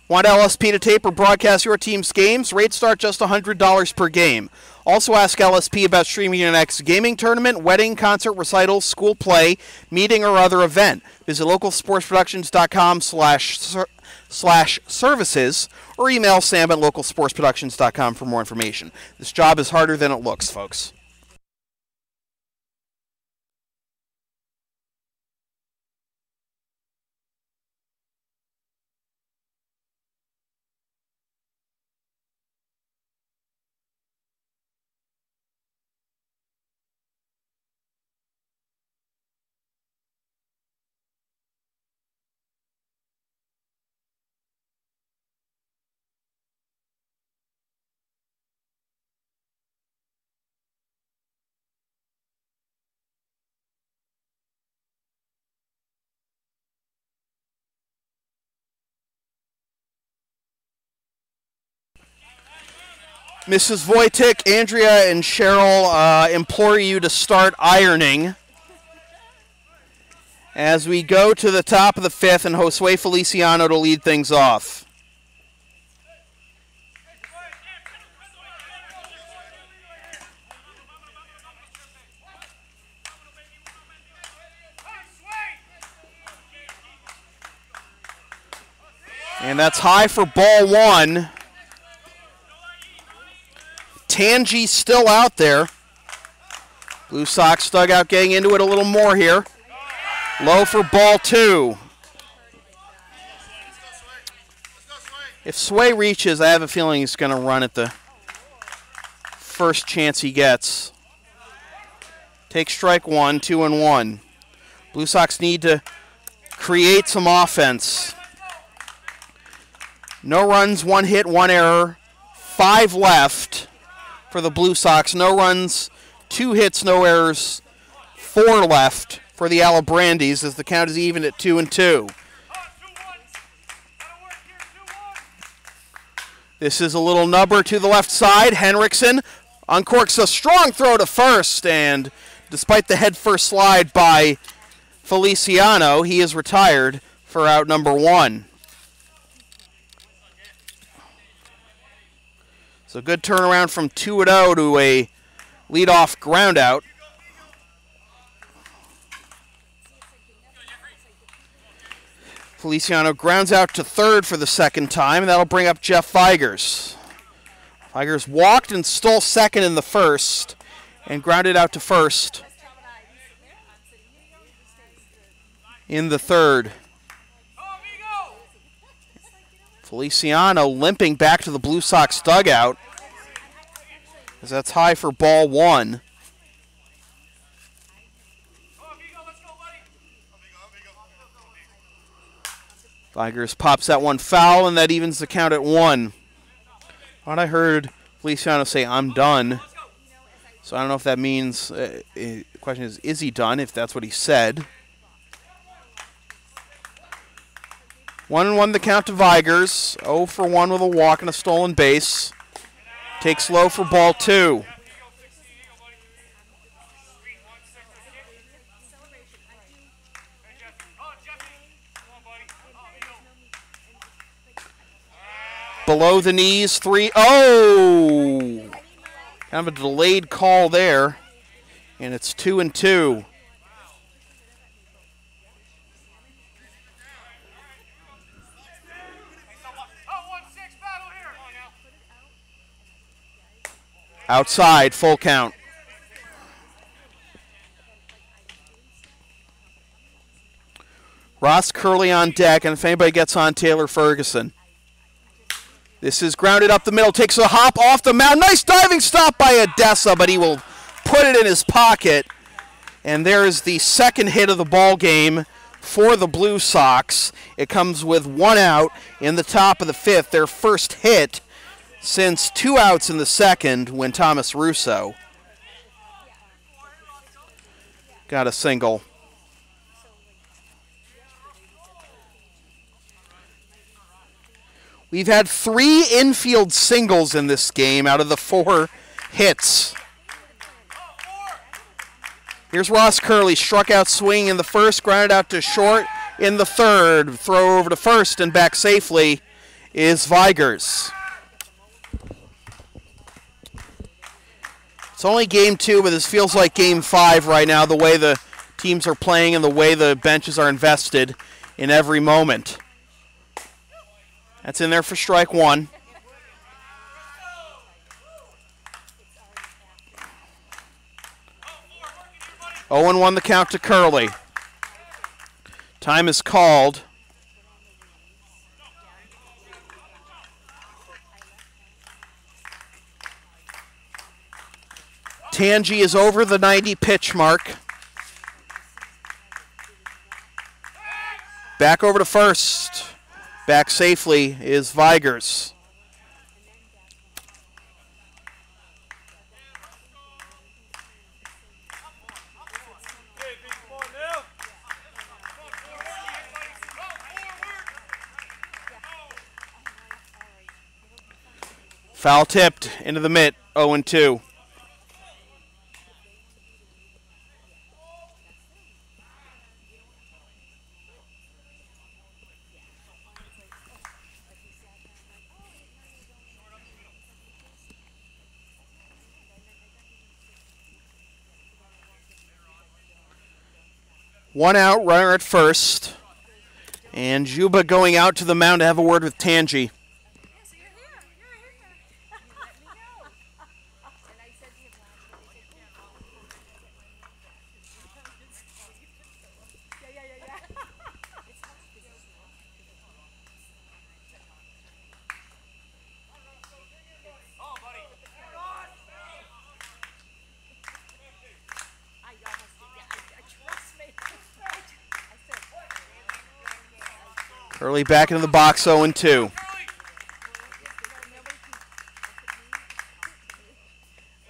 Want LSP to tape or broadcast your team's games? Rates start just $100 per game. Also ask LSP about streaming your next gaming tournament, wedding, concert, recital, school play, meeting, or other event. Visit localsportsproductions.com/services or email sam@localsportsproductions.com for more information. This job is harder than it looks, folks. Mrs. Wojtik, Andrea, and Cheryl implore you to start ironing as we go to the top of the fifth and Josue Feliciano to lead things off. And that's high for ball one. Tangi still out there. Blue Sox dugout getting into it a little more here. Low for ball two. If Sway reaches, I have a feeling he's going to run at the first chance he gets. Take strike one, 2-1. Blue Sox need to create some offense. No runs, 1 hit, 1 error. 5 left for the Blue Sox. No runs, 2 hits, no errors. 4 left for the Alibrandis as the count is even at 2-2. This is a little nubber to the left side. Henriksen uncorks a strong throw to first, and despite the head-first slide by Feliciano, he is retired for out number 1. So good turnaround from 2-0 to a leadoff ground out. Feliciano grounds out to third for the second time, and that'll bring up Jeff Vigers. Vigers walked and stole second in the first and grounded out to first in the third. Feliciano limping back to the Blue Sox dugout as that's high for ball one. Vigers pops that one foul, and that evens the count at 1. Thought I heard Feliciano say, "I'm done." So I don't know if that means, the question is he done, if that's what he said. 1-1 the count to Vigers. 0 for 1 with a walk and a stolen base. Takes low for ball 2. Below the knees, 3. Oh! Kind of a delayed call there. And it's 2-2. Outside, full count. Ross Curley on deck, and if anybody gets on, Taylor Ferguson. This is grounded up the middle, takes a hop off the mound. Nice diving stop by Odessa, but he will put it in his pocket. And there is the second hit of the ball game for the Blue Sox. It comes with 1 out in the top of the 5th, their first hit since 2 outs in the second when Thomas Russo got a single. We've had 3 infield singles in this game out of the 4 hits. Here's Ross Curley, struck out swinging in the first, grounded out to short in the third. Throw over to first and back safely is Vigers. It's only game 2, but this feels like game 5 right now, the way the teams are playing and the way the benches are invested in every moment. That's in there for strike 1. Owen won the count to Curley. Time is called. Tangi is over the 90 pitch mark. Back over to first. Back safely is Vigers. Foul tipped into the mitt, 0-2. One out, runner at first. And Juba going out to the mound to have a word with Tangi. Early back into the box, 0-2.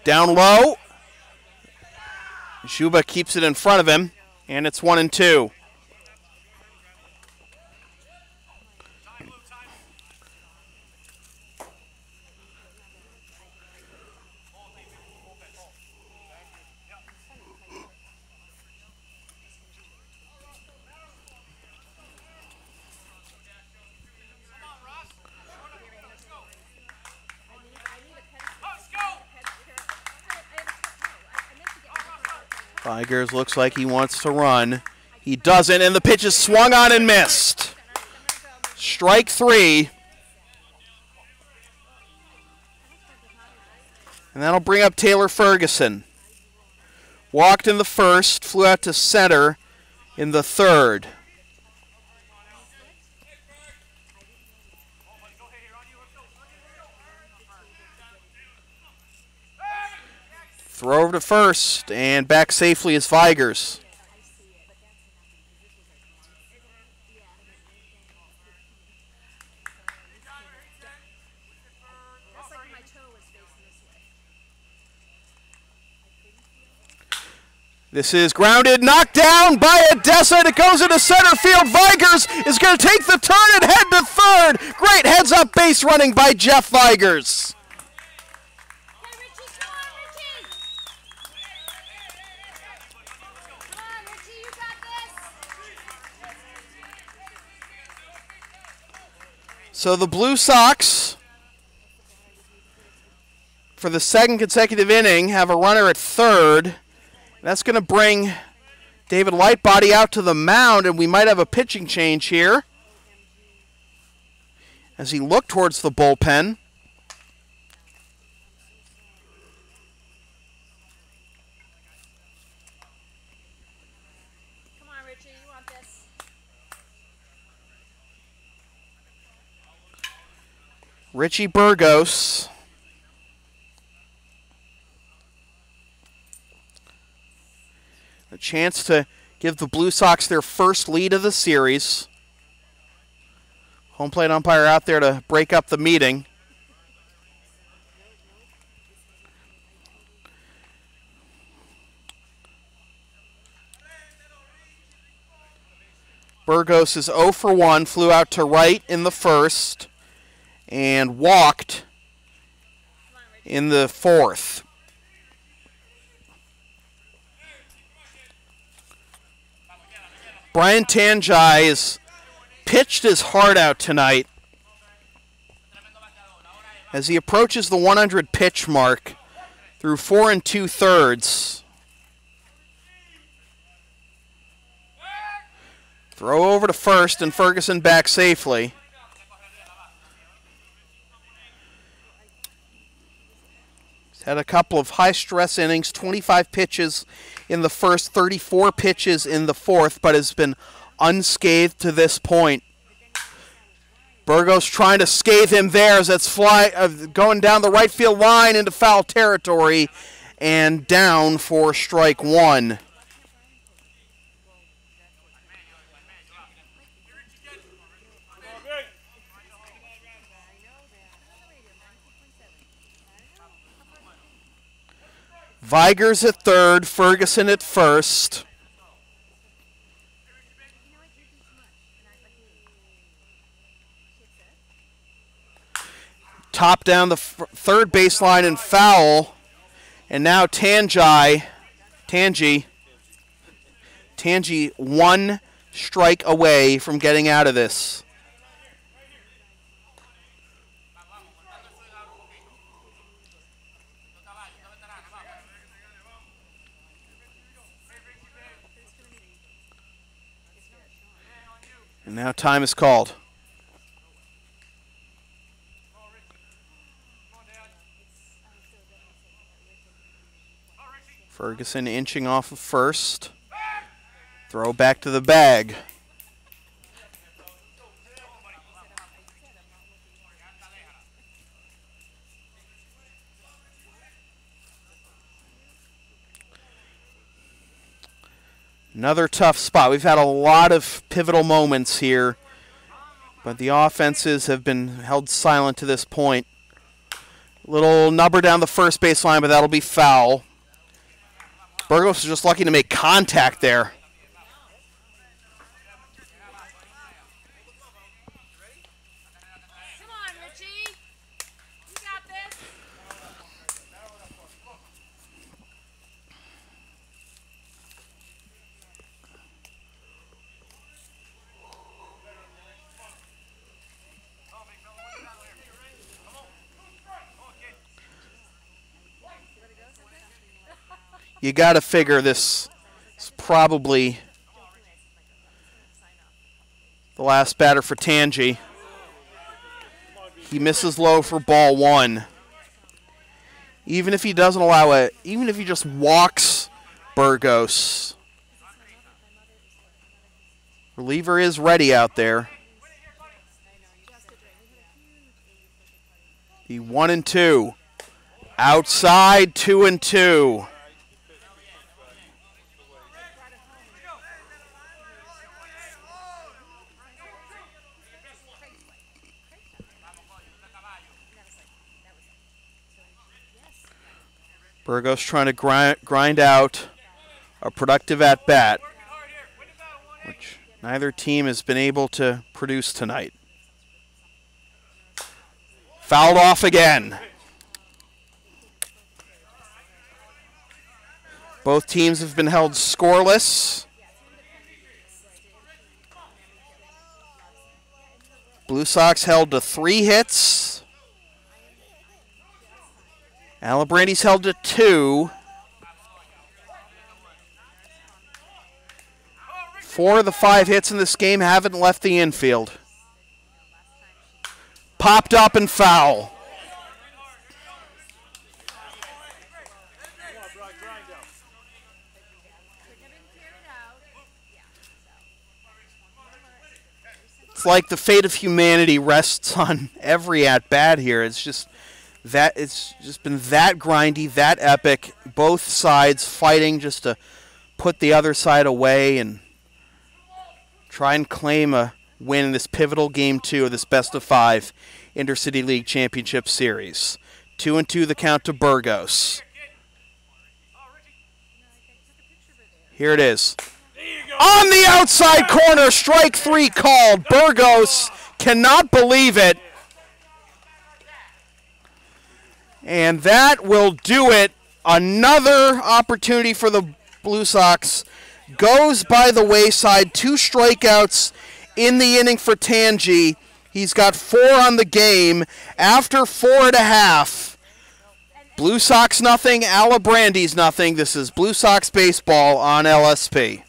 Down low. Juba keeps it in front of him, and it's 1-2. Vigers looks like he wants to run. He doesn't, and the pitch is swung on and missed. Strike 3. And that'll bring up Taylor Ferguson. Walked in the first, flew out to center in the third. Throw over to first, and back safely is Vigers. This is grounded, knocked down by Odessa, and it goes into center field. Vigers is going to take the turn and head to third. Great heads-up base running by Jeff Vigers. So the Blue Sox, for the second consecutive inning, have a runner at third. That's going to bring David Lightbody out to the mound, and we might have a pitching change here as he looked towards the bullpen. Come on, Richie, you want this? Richie Burgos. A chance to give the Blue Sox their first lead of the series. Home plate umpire out there to break up the meeting. Burgos is 0 for 1, flew out to right in the first, and walked in the fourth. Brian Tangi has pitched his heart out tonight. as he approaches the 100 pitch mark through 4 2/3. Throw over to first, and Ferguson back safely. He's had a couple of high-stress innings, 25 pitches in the first, 34 pitches in the fourth, but has been unscathed to this point. Burgos trying to scathe him there as that's going down the right field line into foul territory and down for strike one. Vigers at third, Ferguson at first. Top down the third baseline and foul. And now Tangi, 1 strike away from getting out of this. And now time is called. Ferguson inching off of first. Throw back to the bag. Another tough spot. We've had a lot of pivotal moments here, but the offenses have been held silent to this point. Little nubber down the first baseline, but that'll be foul. Burgos is just lucky to make contact there. Come on, Richie. You got this. You got to figure this is probably the last batter for Tangi. He misses low for ball one. Even if he doesn't allow it, even if he just walks Burgos. Reliever is ready out there. The 1-2. Outside, 2-2. Burgos trying to grind out a productive at-bat, which neither team has been able to produce tonight. Fouled off again. Both teams have been held scoreless. Blue Sox held to 3 hits. Alibrandis held to 2. 4 of the 5 hits in this game haven't left the infield. Popped up and foul. It's like the fate of humanity rests on every at-bat here. It's just been that grindy, that epic. Both sides fighting just to put the other side away and try and claim a win in this pivotal Game 2 of this best-of-5 Intercity League Championship Series. 2-2 the count to Burgos. Here it is. On the outside corner, strike 3 called. Burgos cannot believe it. And that will do it. Another opportunity for the Blue Sox goes by the wayside. 2 strikeouts in the inning for Tangi. He's got 4 on the game after 4.5. Blue Sox nothing, Alibrandis nothing. This is Blue Sox baseball on LSP.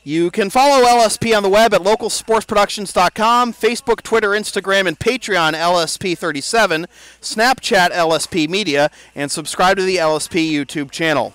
You can follow LSP on the web at localsportsproductions.com, Facebook, Twitter, Instagram, and Patreon LSP37, Snapchat LSP Media, and subscribe to the LSP YouTube channel.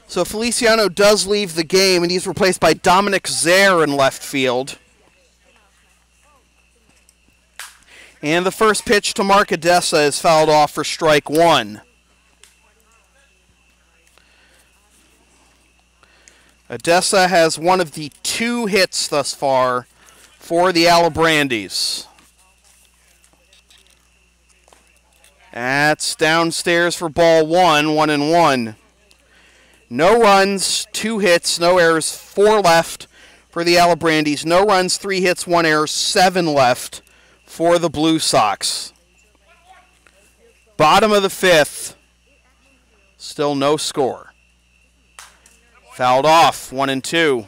So Feliciano does leave the game, and he's replaced by Dominic Zare in left field. And the first pitch to Mark Odessa is fouled off for strike 1. Odessa has one of the 2 hits thus far for the Alibrandis. That's downstairs for ball 1, 1-1. No runs, 2 hits, no errors, 4 left for the Alibrandis. No runs, 3 hits, 1 error, 7 left for the Blue Sox. Bottom of the 5th, still no score. Fouled off, 1-2.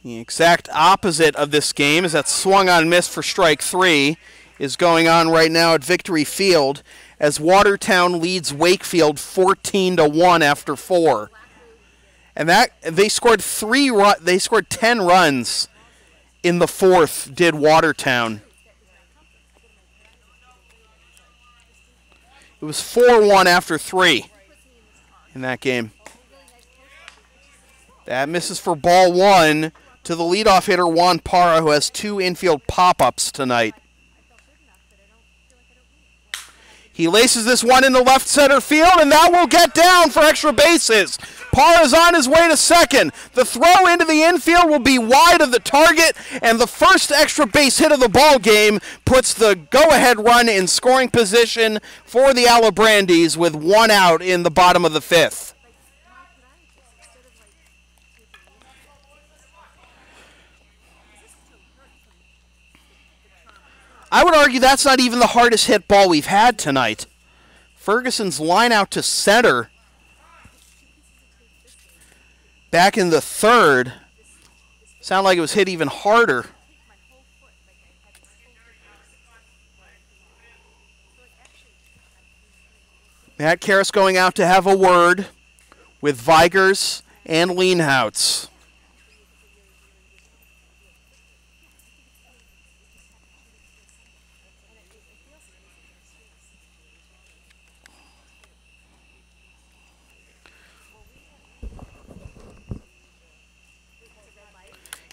The exact opposite of this game is that swung on miss for strike 3 is going on right now at Victory Field as Watertown leads Wakefield 14-1 after 4. And that they scored 10 runs in the 4th, did Watertown. It was 4-1 after 3 in that game. That misses for ball 1 to the leadoff hitter Juan Parra, who has 2 infield pop-ups tonight. He laces this one into left center field, and that will get down for extra bases. Parra's on his way to second. The throw into the infield will be wide of the target, and the first extra base hit of the ball game puts the go-ahead run in scoring position for the Alibrandis with 1 out in the bottom of the 5th. I would argue that's not even the hardest hit ball we've had tonight. Ferguson's line out to center back in the 3rd. Sounded like it was hit even harder. Matt Karras going out to have a word with Vigers and Leanhouts.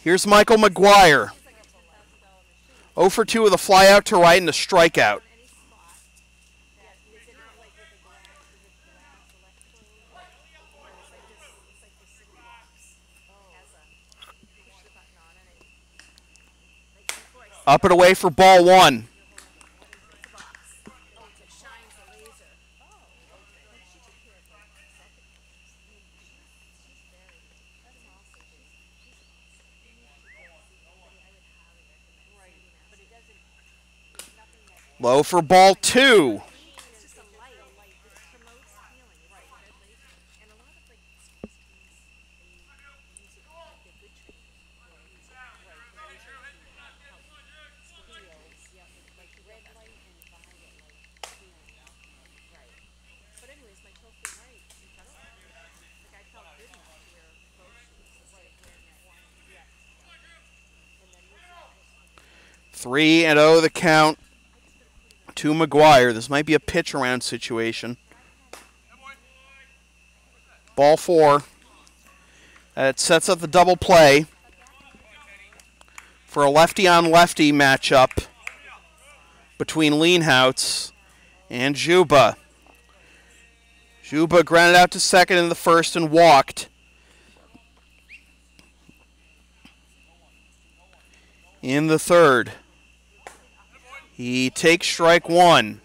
Here's Michael McGuire. 0 for 2 with a fly out to right and a strikeout. Up and away for ball 1. Low for ball 2. 3-0 the count to McGuire. This might be a pitch around situation. Ball 4. It sets up the double play for a lefty-on-lefty matchup between Leanhouse and Juba. Juba grounded out to second in the first and walked. In the third, he takes strike 1.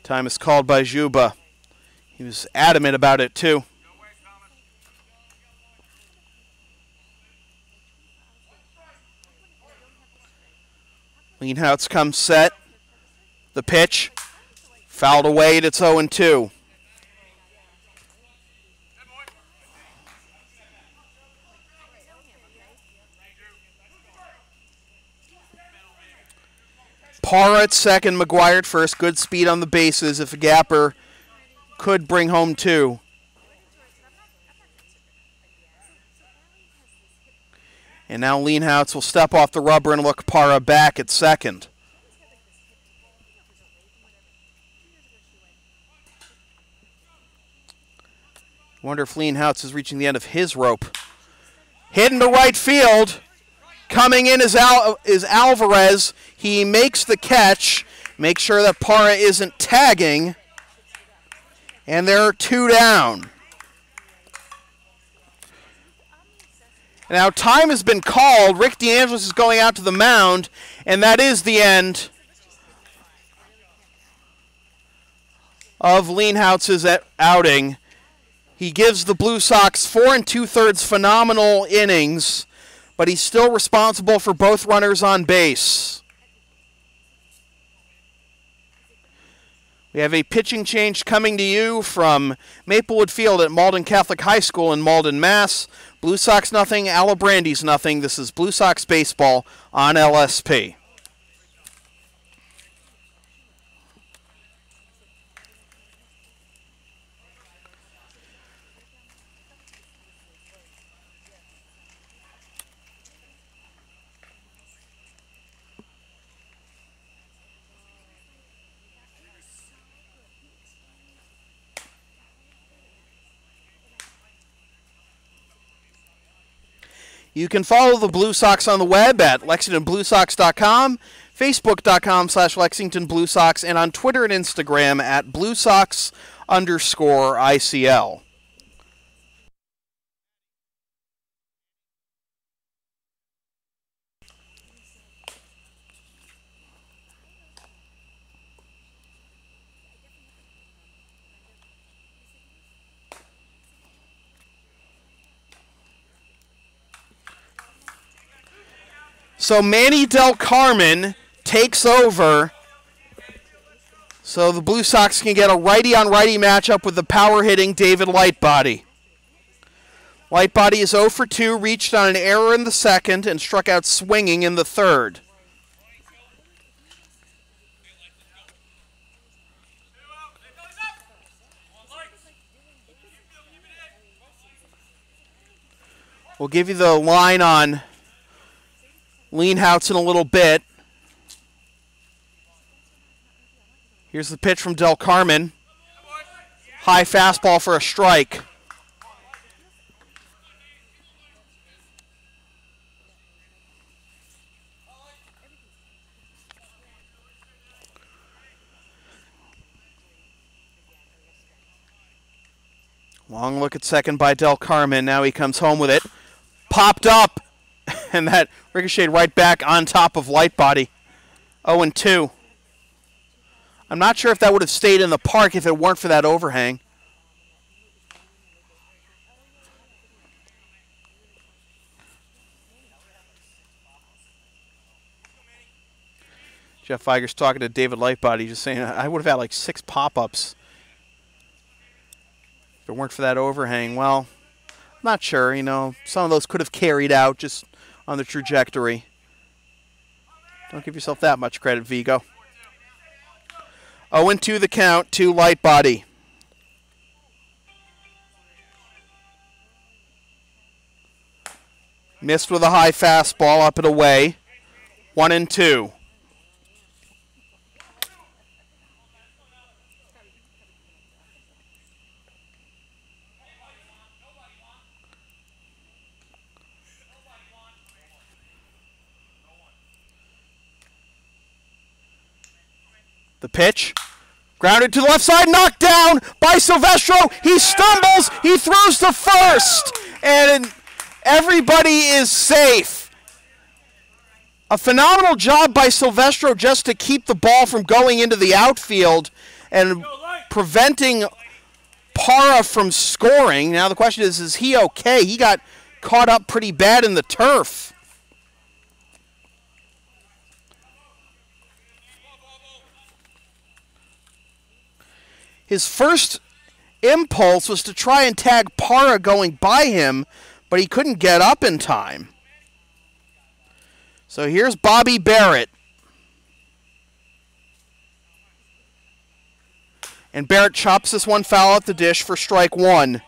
Time is called by Juba. He was adamant about it, too. Leanhouse comes set. The pitch. Fouled away. It's 0-2. Parra at second, McGuire at first. Good speed on the bases if a gapper could bring home 2. And now Leanhouse will step off the rubber and look Parra back at second. Wonder if Leanhouse is reaching the end of his rope. Hit into right field. Coming in is Alvarez. He makes the catch. Make sure that Parra isn't tagging. And there are 2 down. Now time has been called. Rick DeAngelis is going out to the mound. And that is the end of Leanhouse's outing. He gives the Blue Sox 4 2/3 phenomenal innings, but he's still responsible for both runners on base. We have a pitching change coming to you from Maplewood Field at Malden Catholic High School in Malden, Mass. Blue Sox nothing, Alibrandis nothing. This is Blue Sox baseball on LSP. You can follow the Blue Sox on the web at LexingtonBlueSox.com, Facebook.com/LexingtonBlueSox, and on Twitter and Instagram at BlueSox_ICL. So Manny Del Carmen takes over. So the Blue Sox can get a righty-on-righty matchup with the power-hitting David Lightbody. Lightbody is 0 for 2, reached on an error in the second, and struck out swinging in the third. We'll give you the line on Leanhouse in a little bit. Here's the pitch from Del Carmen. High fastball for a strike. Long look at second by Del Carmen. Now he comes home with it. Popped up. And that ricocheted right back on top of Lightbody. 0-2. I'm not sure if that would have stayed in the park if it weren't for that overhang. Jeff Feiger's talking to David Lightbody, just saying, I would have had like 6 pop-ups if it weren't for that overhang. Well, I'm not sure. You know, some of those could have carried out just on the trajectory. Don't give yourself that much credit, Vigo. 0-2 the count to Light Body. Missed with a high fastball, up and away. 1-2. The pitch. Grounded to the left side, knocked down by Silvestro. He stumbles, he throws to first, and everybody is safe. A phenomenal job by Silvestro just to keep the ball from going into the outfield and preventing Parra from scoring. Now the question is he okay? He got caught up pretty bad in the turf. His first impulse was to try and tag Parra going by him, but he couldn't get up in time. So here's Bobby Barrett. And Barrett chops this one foul at the dish for strike one.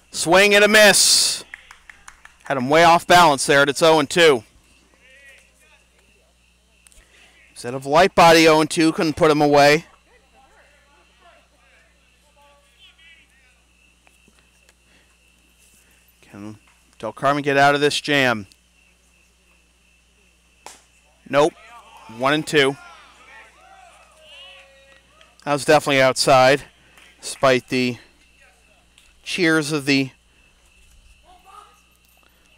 Swing and a miss. Had him way off balance there, and it's 0-2. Instead of Light Body 0-2, couldn't put him away. Can Del Carmen get out of this jam? Nope. 1-2. That was definitely outside, despite the cheers of the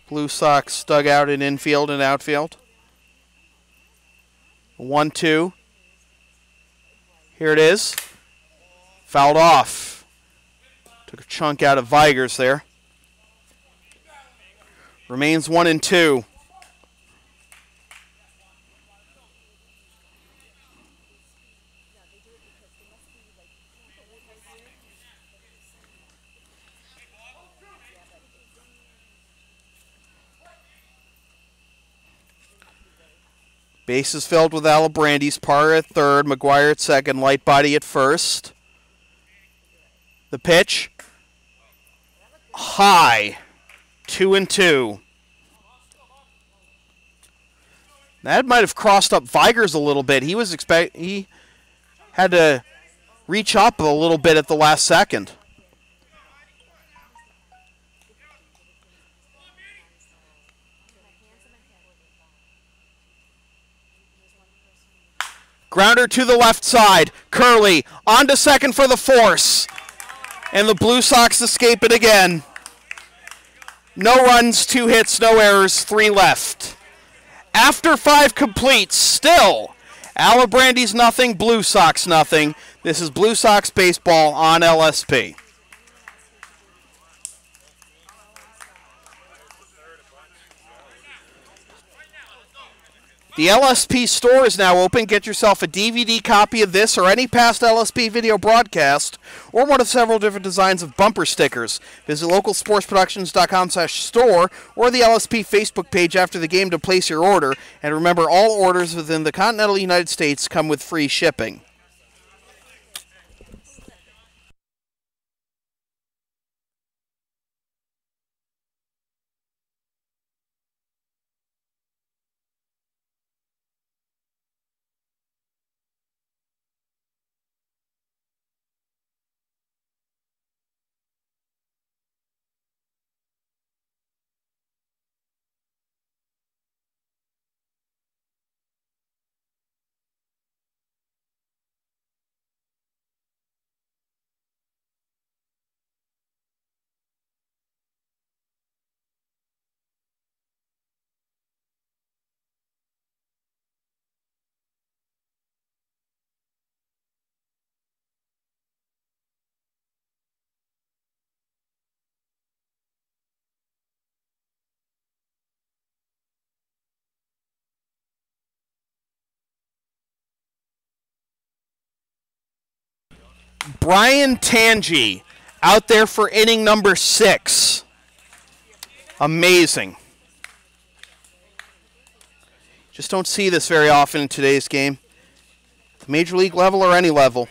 Blue Sox dugout in infield and outfield. 1-2. Here it is. Fouled off. Took a chunk out of Vigers there. Remains 1-2. Bases filled with Alibrandis, Parra at third, McGuire at second, Light Body at first. The pitch. High. 2-2. That might have crossed up Vigers a little bit. He had to reach up a little bit at the last second. Grounder to the left side. Curley on to second for the force. And the Blue Sox escape it again. No runs, 2 hits, no errors, 3 left. After 5 completes, still, Alibrandis nothing, Blue Sox nothing. This is Blue Sox baseball on LSP. The LSP store is now open. Get yourself a DVD copy of this or any past LSP video broadcast or one of several different designs of bumper stickers. Visit localsportsproductions.com/store or the LSP Facebook page after the game to place your order. And remember, all orders within the continental United States come with free shipping. Brian Tangi out there for inning number 6. Amazing. Just don't see this very often in today's game. Major league level or any level.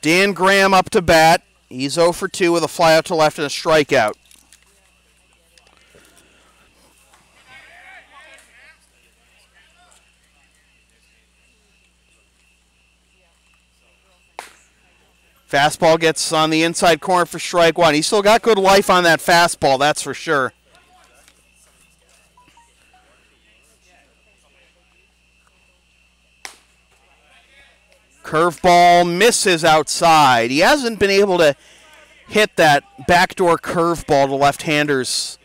Dan Graham up to bat. He's 0 for 2 with a fly out to left and a strikeout. Fastball gets on the inside corner for strike 1. He's still got good life on that fastball, that's for sure. Curveball misses outside. He hasn't been able to hit that backdoor curveball to left-handers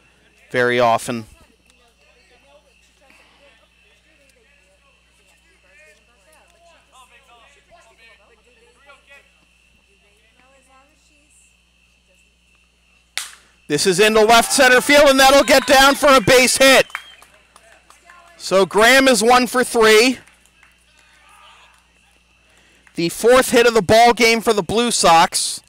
very often. This is into left center field, and that'll get down for a base hit. So Graham is 1 for 3. The 4th hit of the ball game for the Blue Sox.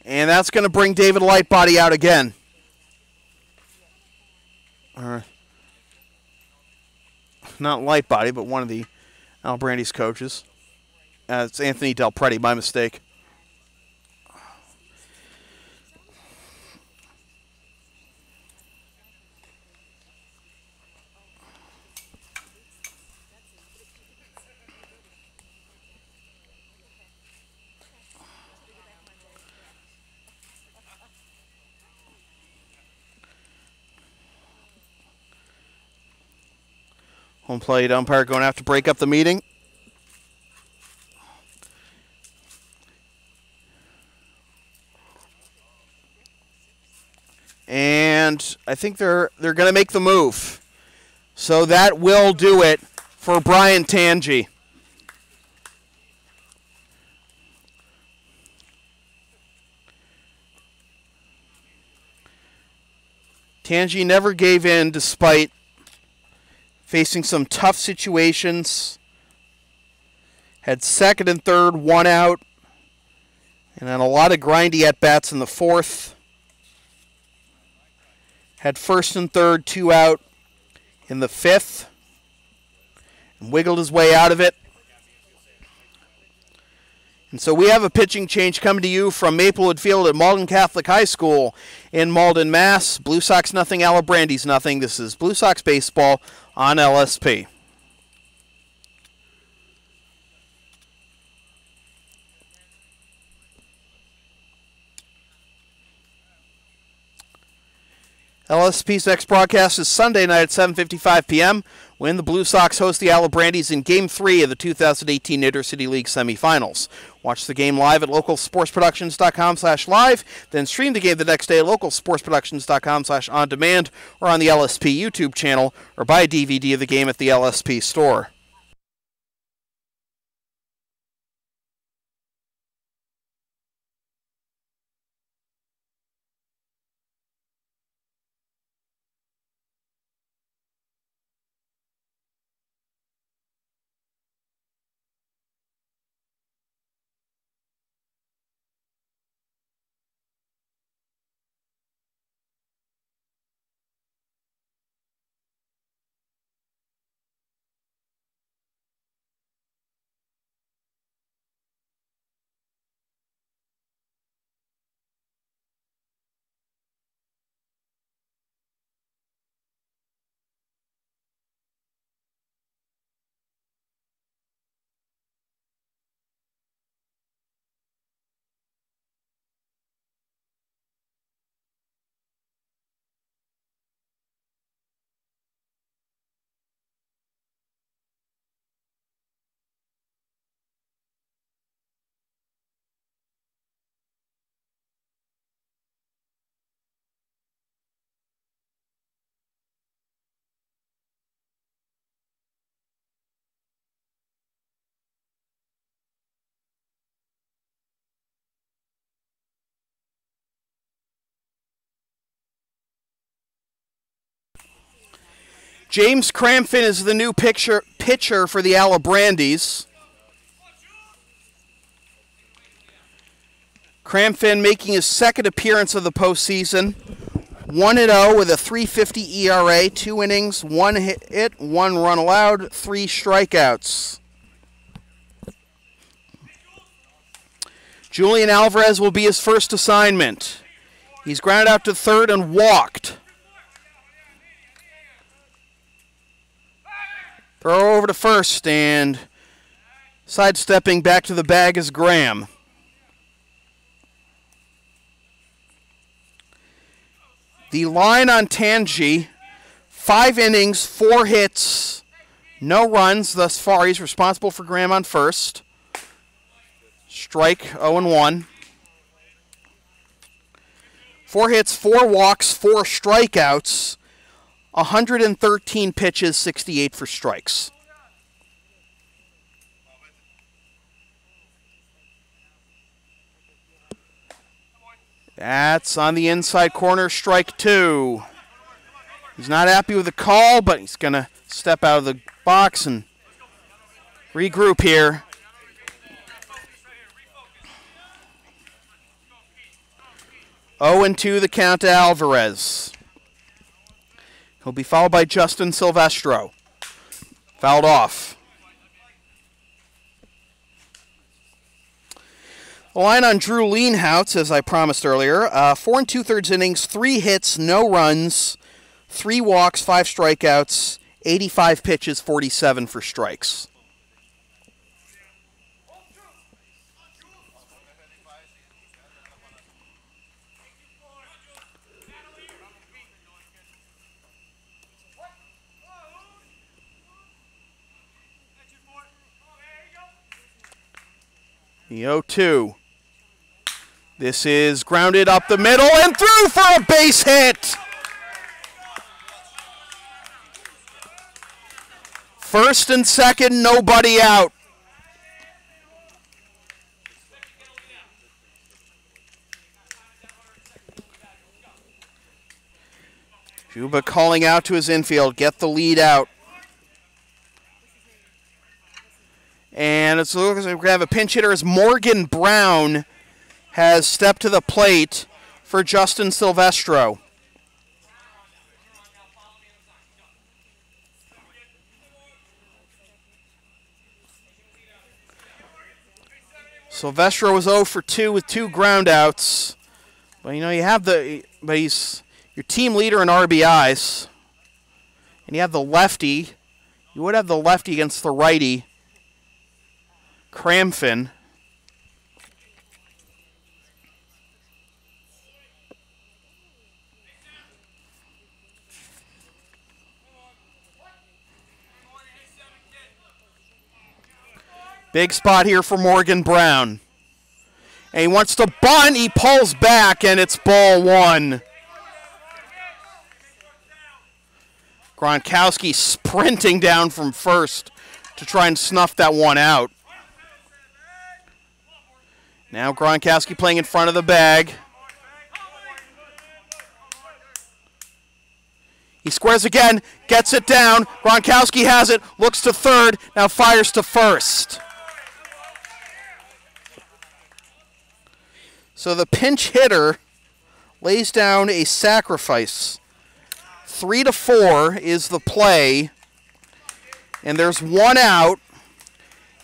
And that's going to bring David Lightbody out again. Not Lightbody, but one of the Alibrandis coaches. It's Anthony Del Preti, my mistake. Home plate umpire going to have to break up the meeting. And I think they're going to make the move. So that will do it for Brian Tangi. Tangi never gave in despite facing some tough situations. Had 2nd and 3rd, 1 out. And then a lot of grindy at-bats in the 4th. Had 1st and 3rd, 2 out in the 5th. And wiggled his way out of it. And so we have a pitching change coming to you from Maplewood Field at Malden Catholic High School in Malden, Mass. Blue Sox nothing, Alibrandis nothing. This is Blue Sox baseball on LSP. LSP's next broadcast is Sunday night at 7:55 p.m. when the Blue Sox host the Alibrandis in Game 3 of the 2018 Intercity League Semifinals. Watch the game live at localsportsproductions.com/live, then stream the game the next day at localsportsproductions.com/on-demand or on the LSP YouTube channel, or buy a DVD of the game at the LSP store. James Cramfin is the new pitcher for the Alibrandis. Cramfin making his second appearance of the postseason. 1-0 with a 3.50 ERA, 2 innings, 1 hit, 1 run allowed, 3 strikeouts. Julian Alvarez will be his first assignment. He's grounded out to third and walked. Throw over to first, and sidestepping back to the bag is Graham. The line on Tangi, 5 innings, 4 hits, no runs thus far. He's responsible for Graham on first. Strike 0-1. 4 hits, 4 walks, 4 strikeouts, 113 pitches, 68 for strikes. That's on the inside corner, strike 2. He's not happy with the call, but he's going to step out of the box and regroup here. Oh, 0-2 the count to Alvarez. He'll be followed by Justin Silvestro. Fouled off. The line on Drew Leanhout, as I promised earlier, 4 2/3 innings, 3 hits, no runs, 3 walks, 5 strikeouts, 85 pitches, 47 for strikes. The 0-2. This is grounded up the middle and through for a base hit. First and second, nobody out. Juba calling out to his infield, get the lead out. And it's looks like we're going to have a pinch hitter as Morgan Brown has stepped to the plate for Justin Silvestro. Silvestro was 0 for 2 with 2 groundouts. But you know, he's your team leader in RBIs. And you have the lefty. You would have the lefty against the righty, Cramfin. Big spot here for Morgan Brown. And he wants to bunt. He pulls back, and it's ball 1. Gronkowski sprinting down from first to try and snuff that one out. Now Gronkowski playing in front of the bag. He squares again, gets it down. Gronkowski has it, looks to third, now fires to first. So the pinch hitter lays down a sacrifice. 3-4 is the play. And there's 1 out.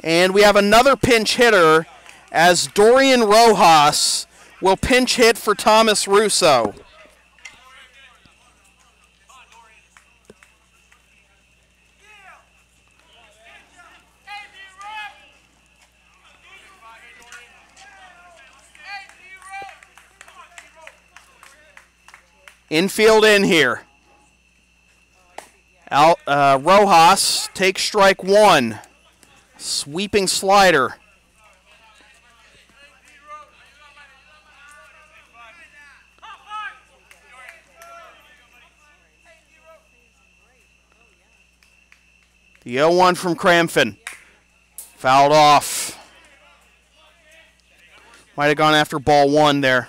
And we have another pinch hitter as Dorian Rojas will pinch hit for Thomas Russo. Infield in here. Rojas takes strike 1. Sweeping slider. The 0-1 from Cramfin. Fouled off. Might have gone after ball 1 there.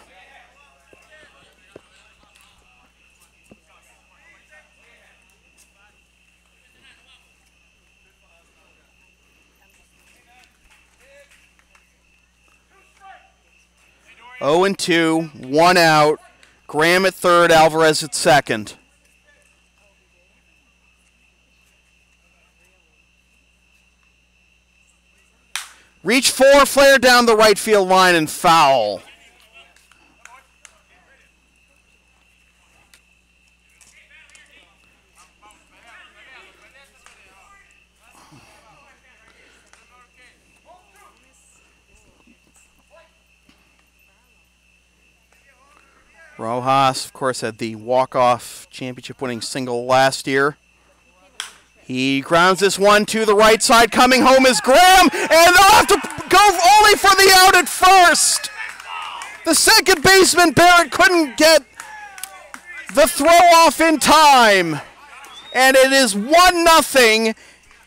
0-2, 1 out. Graham at third, Alvarez at second. Reach for, flare down the right field line and foul. Rojas, of course, had the walk-off championship-winning single last year. He grounds this one to the right side. Coming home is Graham, and they'll have to go only for the out at first. The second baseman, Barrett, couldn't get the throw-off in time. And it is 1-0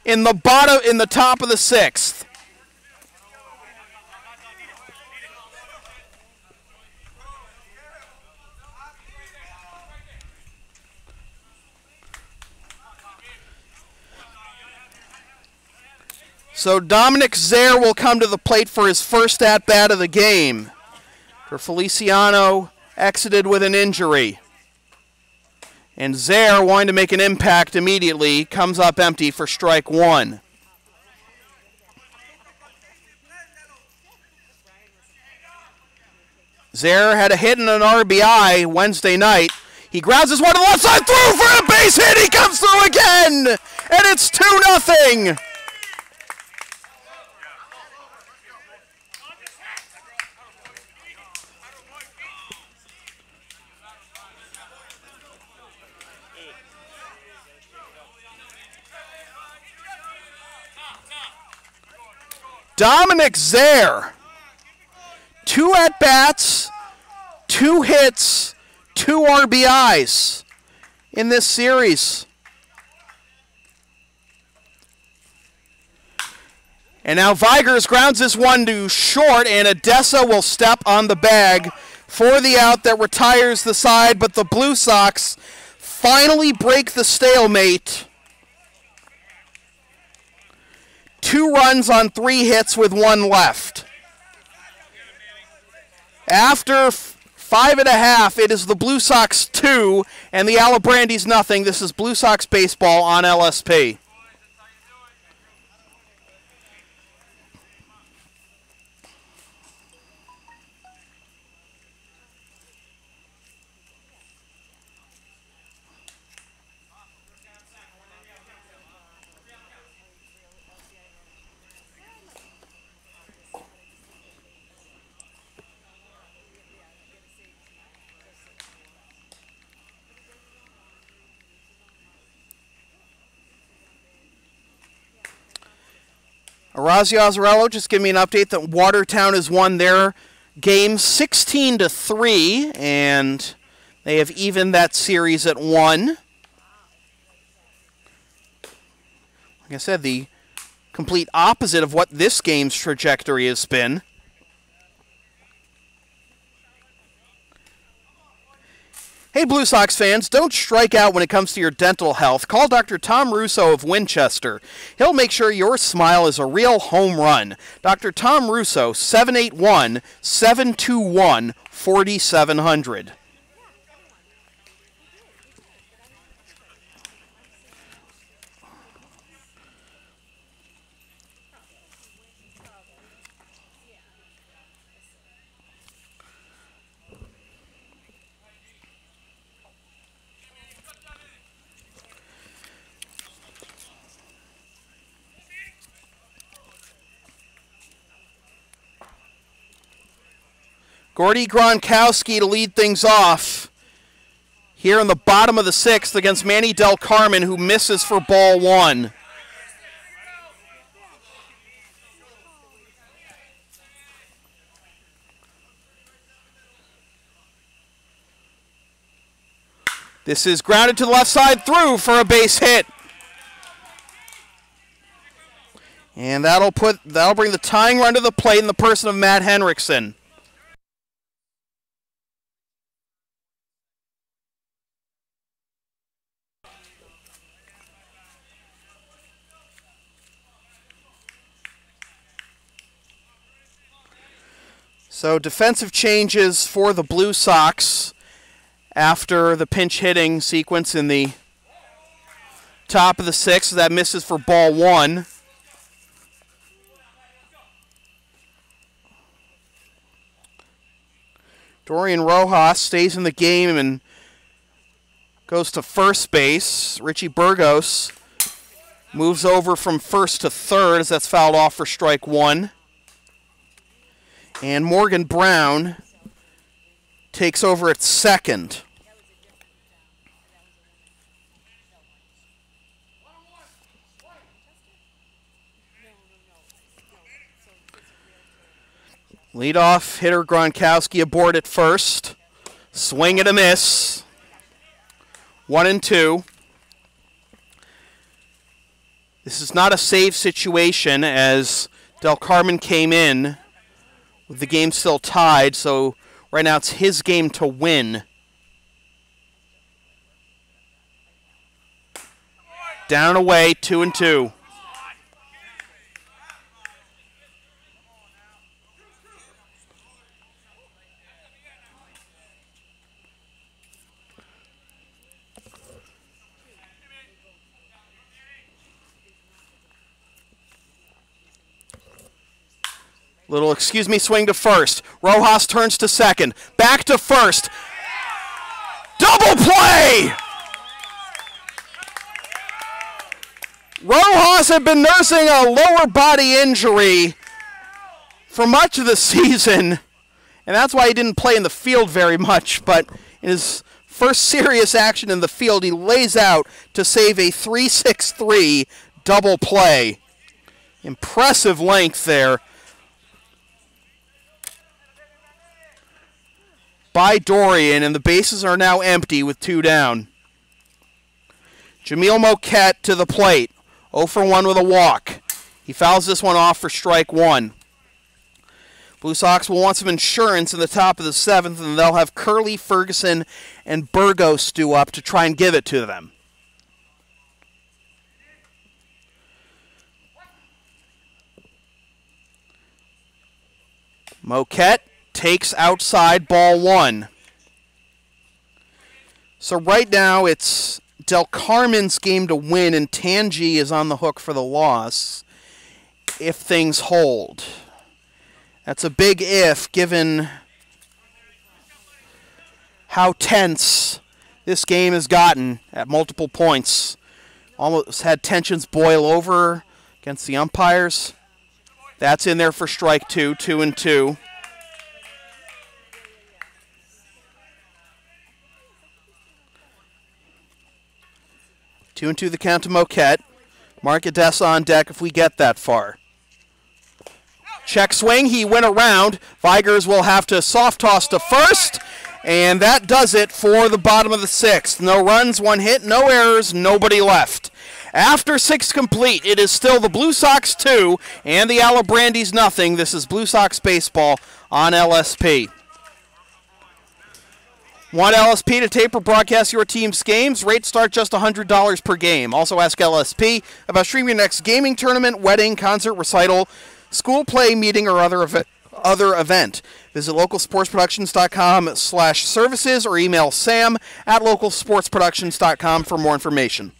in the top of the sixth. So Dominic Zaire will come to the plate for his first at-bat of the game. For Feliciano, exited with an injury. And Zaire, wanting to make an impact immediately, comes up empty for strike one. Zaire had a hit and an RBI Wednesday night. He grounds this one to the left side, through for a base hit. He comes through again, and it's 2-0. Dominic Zaire, 2 at-bats, 2 hits, 2 RBIs in this series. And now Vigers grounds this one to short, and Odessa will step on the bag for the out that retires the side, but the Blue Sox finally break the stalemate. 2 runs on 3 hits with 1 left. After 5.5, it is the Blue Sox 2 and the Alibrandis nothing. This is Blue Sox baseball on LSP. Orazio Azzarello just give me an update that Watertown has won their game 16-3, and they have evened that series at 1. Like I said, the complete opposite of what this game's trajectory has been. Hey, Blue Sox fans, don't strike out when it comes to your dental health. Call Dr. Tom Russo of Winchester. He'll make sure your smile is a real home run. Dr. Tom Russo, 781-721-4700. Gordy Gronkowski to lead things off here in the bottom of the 6th against Manny Del Carmen, who misses for ball 1. This is grounded to the left side, through for a base hit. And that'll bring the tying run to the plate in the person of Matt Henriksen. So defensive changes for the Blue Sox after the pinch hitting sequence in the top of the sixth. That misses for ball one. Dorian Rojas stays in the game and goes to first base. Richie Burgos moves over from first to third as that's fouled off for strike one. And Morgan Brown takes over at second. Leadoff hitter Gronkowski aboard at first. Swing and a miss. 1-2. This is not a save situation as Del Carmen came in with the game still tied, so right now it's his game to win. Down and away, 2-2. Little excuse me swing to first. Rojas turns to second. Back to first. Double play! Rojas had been nursing a lower body injury for much of the season, and that's why he didn't play in the field very much, but in his first serious action in the field, he lays out to save a 3-6-3 double play. Impressive length there by Dorian, and the bases are now empty with two down. Jamil Moquette to the plate. 0 for 1 with a walk. He fouls this one off for strike one. Blue Sox will want some insurance in the top of the seventh, and they'll have Curley, Ferguson, and Burgos due up to try and give it to them. Moquette takes outside, ball one. So right now it's Del Carmen's game to win, and Tangi is on the hook for the loss if things hold. That's a big if, given how tense this game has gotten at multiple points. Almost had tensions boil over against the umpires. That's in there for strike two, 2-2. Two and two the count to Moquette. Marquez on deck if we get that far. Check swing, he went around. Vigers will have to soft toss to first, and that does it for the bottom of the sixth. No runs, one hit, no errors, nobody left. After six complete, it is still the Blue Sox 2 and the Alibrandis nothing. This is Blue Sox baseball on LSP. Want LSP to tape or broadcast your team's games? Rates start just $100 per game. Also ask LSP about streaming your next gaming tournament, wedding, concert, recital, school play, meeting, or other event. Visit localsportsproductions.com/services or email sam@localsportsproductions.com for more information.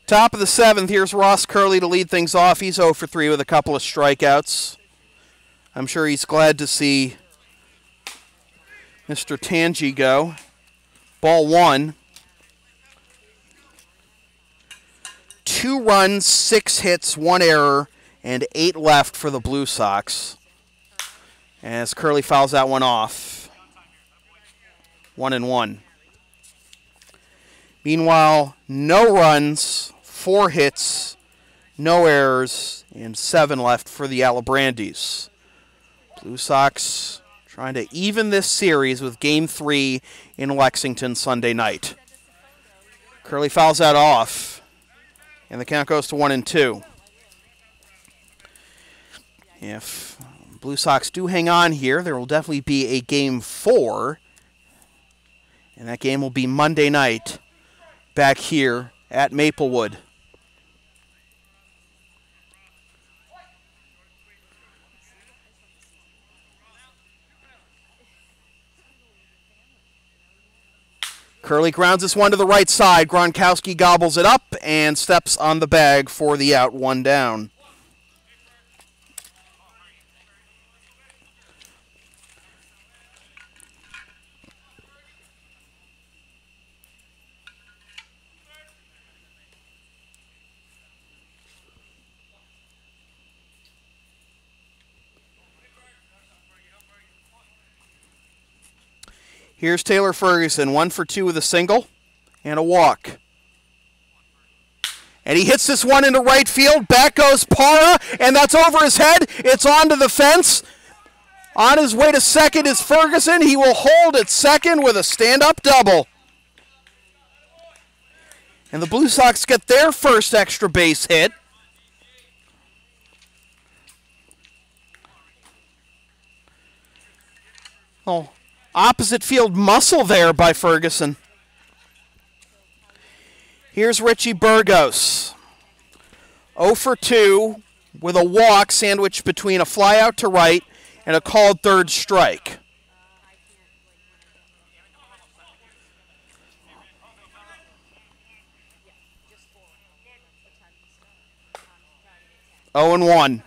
Top of the 7th, here's Ross Curley to lead things off. He's 0 for 3 with a couple of strikeouts. I'm sure he's glad to see Mr. Tangi go. Ball 1. 2 runs, 6 hits, 1 error, and 8 left for the Blue Sox. As Curley fouls that one off. 1-1. Meanwhile, no runs, 4 hits, no errors, and 7 left for the Alibrandis. Blue Sox trying to even this series with Game 3 in Lexington Sunday night. Curley fouls that off, and the count goes to 1-2. If Blue Sox do hang on here, there will definitely be a Game 4, and that game will be Monday night back here at Maplewood. Curley grounds this one to the right side. Gronkowski gobbles it up and steps on the bag for the out, 1 down. Here's Taylor Ferguson, 1 for 2 with a single and a walk. And he hits this one into right field. Back goes Parra, and that's over his head. It's onto the fence. On his way to second is Ferguson. He will hold at second with a stand-up double. And the Blue Sox get their first extra base hit. Oh. Opposite field muscle there by Ferguson. Here's Richie Burgos. 0 for 2 with a walk sandwiched between a flyout to right and a called third strike. Oh and 1.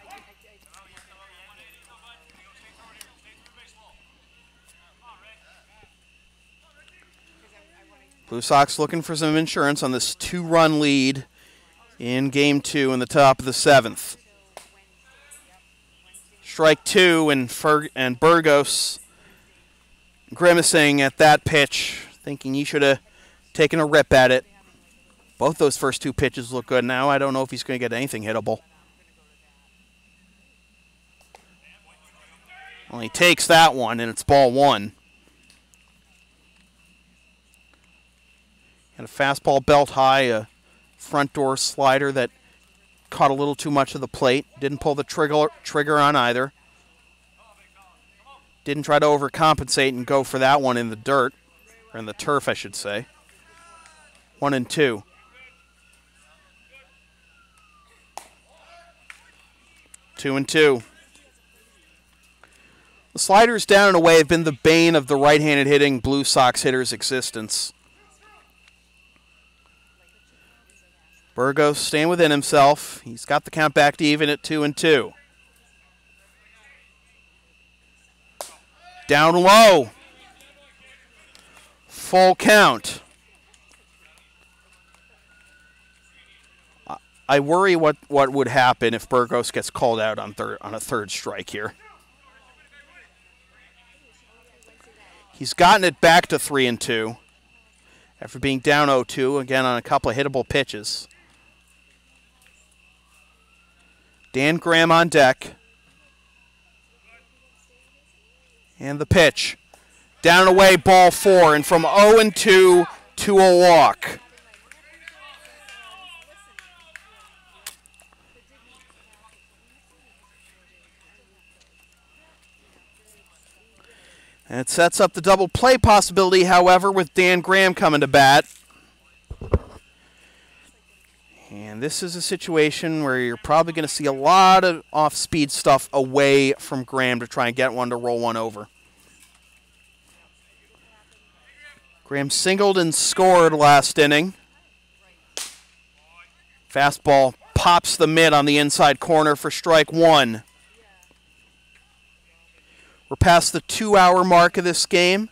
Blue Sox looking for some insurance on this 2-run lead in Game 2 in the top of the 7th. Strike 2, and Burgos grimacing at that pitch, thinking he should have taken a rip at it. Both those first 2 pitches look good now. I don't know if he's going to get anything hittable. Well, he takes that one, and it's ball 1. And a fastball belt high, a front door slider that caught a little too much of the plate. Didn't pull the trigger on either. Didn't try to overcompensate and go for that one in the dirt, or in the turf, I should say. 1-2. Two and two. The sliders down and away have been the bane of the right-handed hitting Blue Sox hitter's existence. Burgos staying within himself. He's got the count back to even at 2-2. Down low. Full count. I worry what would happen if Burgos gets called out on a third strike here. He's gotten it back to 3-2 after being down 0-2, again on a couple of hittable pitches. Dan Graham on deck. And the pitch. Down and away, ball 4, and from 0-2 to a walk. And it sets up the double play possibility, however, with Dan Graham coming to bat. And this is a situation where you're probably going to see a lot of off-speed stuff away from Graham to try and get one to roll one over. Graham singled and scored last inning. Fastball pops the mid on the inside corner for strike one. We're past the 2-hour mark of this game.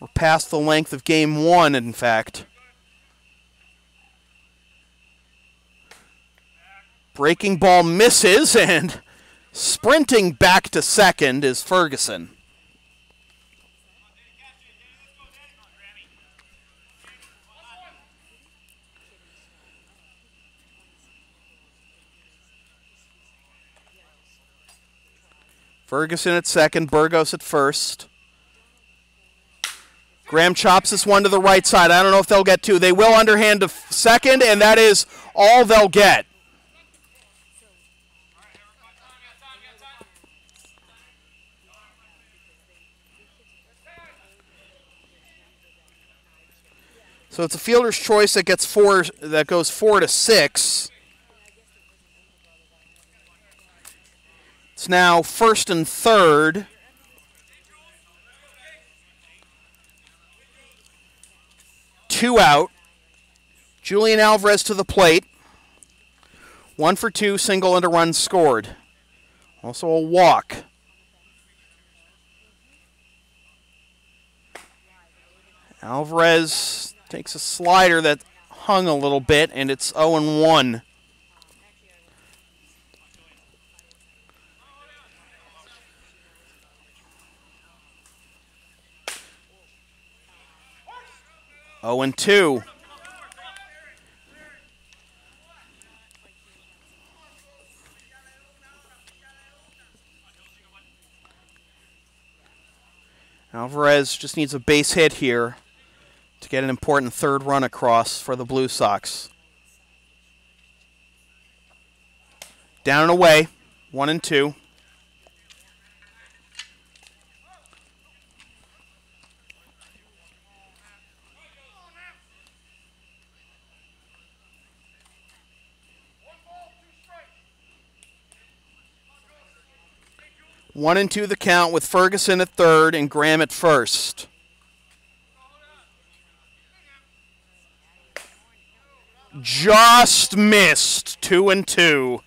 We're past the length of game one, in fact. Breaking ball misses, and sprinting back to second is Ferguson. Ferguson at second, Burgos at first. Graham chops this one to the right side. I don't know if they'll get two. They will underhand to second, and that is all they'll get. So it's a fielder's choice that gets that goes 4 to 6. It's now first and third. Two out. Julian Alvarez to the plate. 1 for 2, single and a run scored. Also a walk. Alvarez takes a slider that hung a little bit, and it's 0-1. Oh, and 2. Alvarez just needs a base hit here to get an important third run across for the Blue Sox. Down and away, 1 and 2. One and 2 the count with Ferguson at third and Graham at first. Just missed, 2 and 2.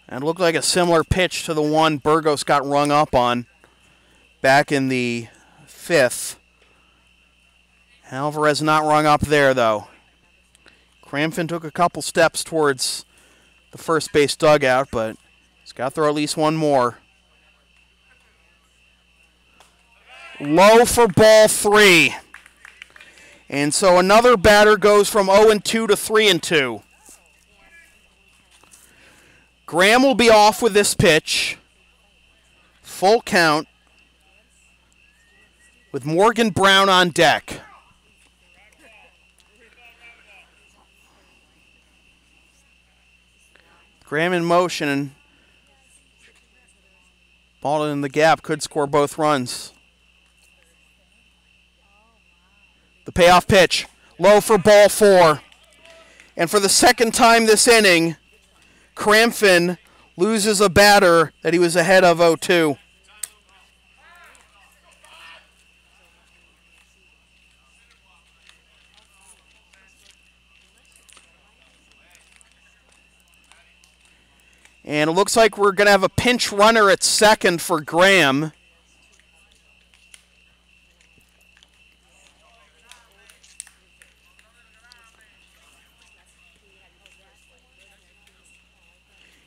And looked like a similar pitch to the one Burgos got rung up on back in the 5th. Alvarez not rung up there, though. Cramfin took a couple steps towards the first base dugout, but he's got to throw at least one more. Low for ball 3. And so another batter goes from 0-2 to 3-2. Graham will be off with this pitch. Full count with Morgan Brown on deck. Graham in motion, and ball in the gap could score both runs. The payoff pitch, low for ball 4. And for the second time this inning, Cramfin loses a batter that he was ahead of 0-2. And it looks like we're going to have a pinch runner at second for Graham.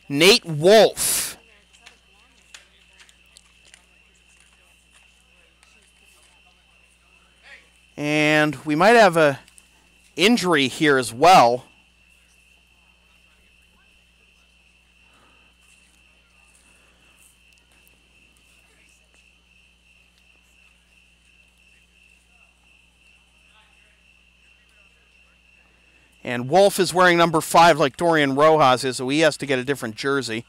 Nate Wolf. And we might have a injury here as well. And Wolf is wearing number 5 like Dorian Rojas is, so he has to get a different jersey.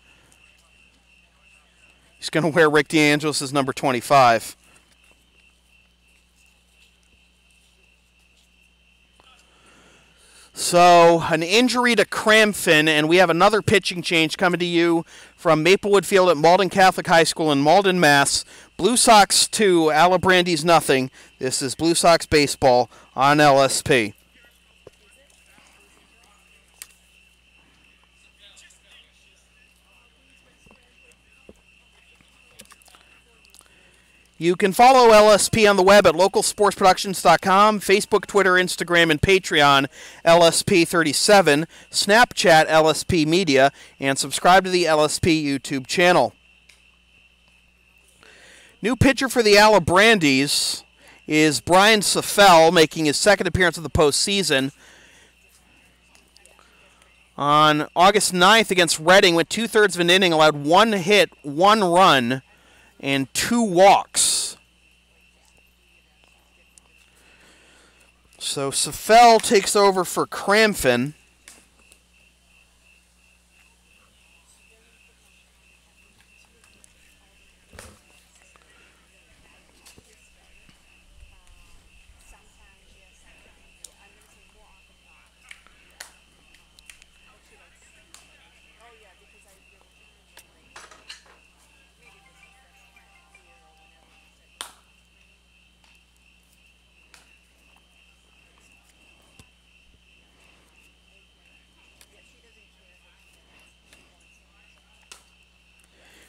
He's going to wear Rick DeAngelis' number 25. So, an injury to Cramfin, and we have another pitching change coming to you from Maplewood Field at Malden Catholic High School in Malden, Mass. Blue Sox 2, Alibrandis nothing. This is Blue Sox baseball on LSP. You can follow LSP on the web at localsportsproductions.com, Facebook, Twitter, Instagram, and Patreon, LSP37, Snapchat, LSP Media, and subscribe to the LSP YouTube channel. New pitcher for the Alibrandis is Brian Safel, making his second appearance of the postseason. On August 9th against Reading, went 2/3 of an inning, allowed 1 hit, 1 run, and 2 walks. So Safel takes over for Cramfin.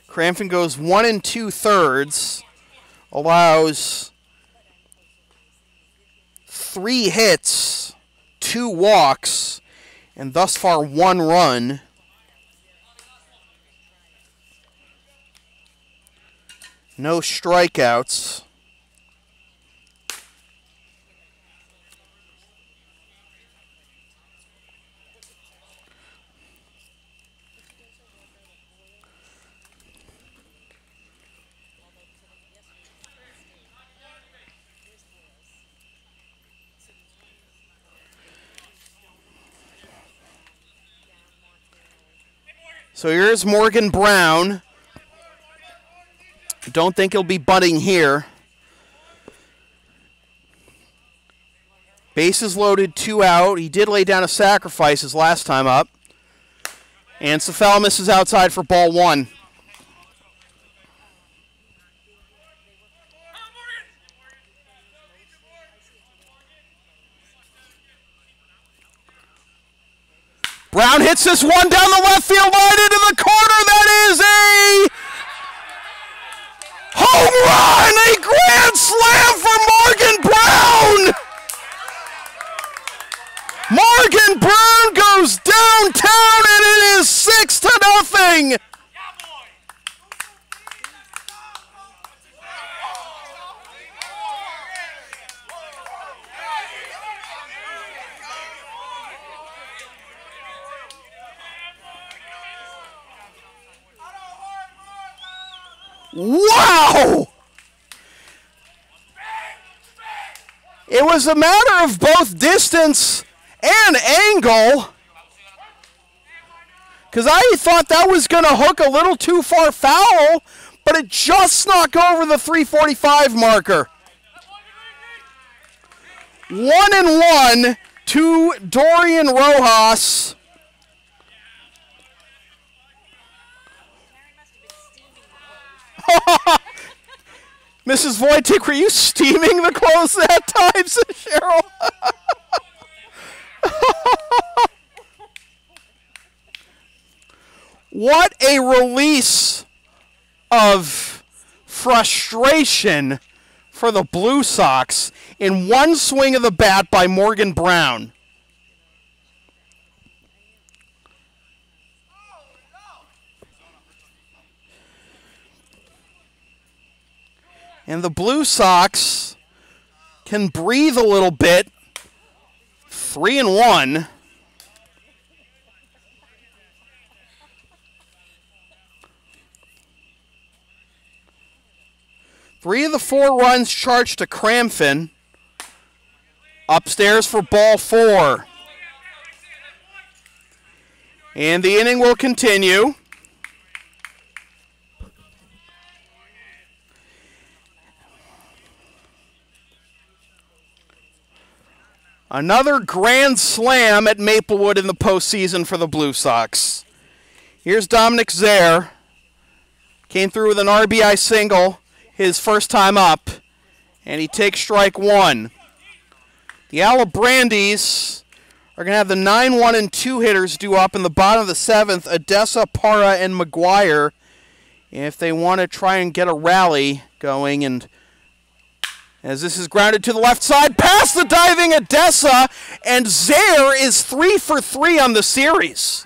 Cramfin goes 1 2/3, allows 3 hits, 2 walks, and thus far 1 run. No strikeouts. So here's Morgan Brown. Don't think he'll be butting here. Bases loaded, 2 out. He did lay down a sacrifice his last time up. And Safel misses outside for ball 1. Brown hits this one down the left field line into the corner. That is a home run! A grand slam for Morgan Brown! Morgan Brown goes downtown and it is 6-0. Wow! It was a matter of both distance and angle, because I thought that was going to hook a little too far foul, but it just snuck over the 345 marker. 1-1 to Dorian Rojas. Mrs. Wojcik, were you steaming the clothes that time, said Cheryl? What a release of frustration for the Blue Sox in one swing of the bat by Morgan Brown. And the Blue Sox can breathe a little bit. 3-1. Three of the 4 runs charged to Cramfin. Upstairs for ball 4. And the inning will continue. Another grand slam at Maplewood in the postseason for the Blue Sox. Here's Dominic Zaire. Came through with an RBI single his first time up, and he takes strike 1. The Alibrandis are going to have the 9-1 and 2 hitters due up in the bottom of the 7th, Odessa, Parra, and McGuire, if they want to try and get a rally going and As this is grounded to the left side, past the diving Odessa, and Zaire is 3 for 3 on the series.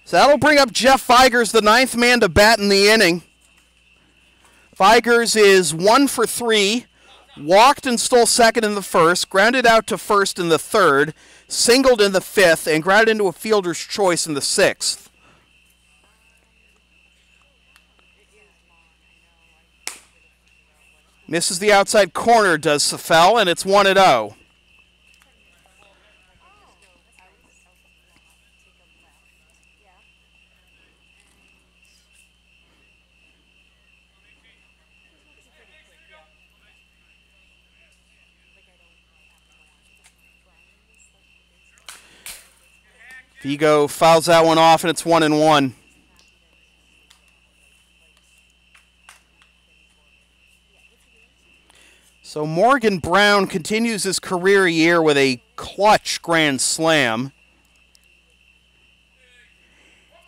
So that'll bring up Jeff Vigers, the 9th man to bat in the inning. Vigers is 1 for 3, walked and stole second in the first, grounded out to first in the third, singled in the fifth, and grounded into a fielder's choice in the sixth. Misses the outside corner, does Safel, and it's 1-0. Vigo fouls that one off, and it's 1-1. So Morgan Brown continues his career year with a clutch grand slam.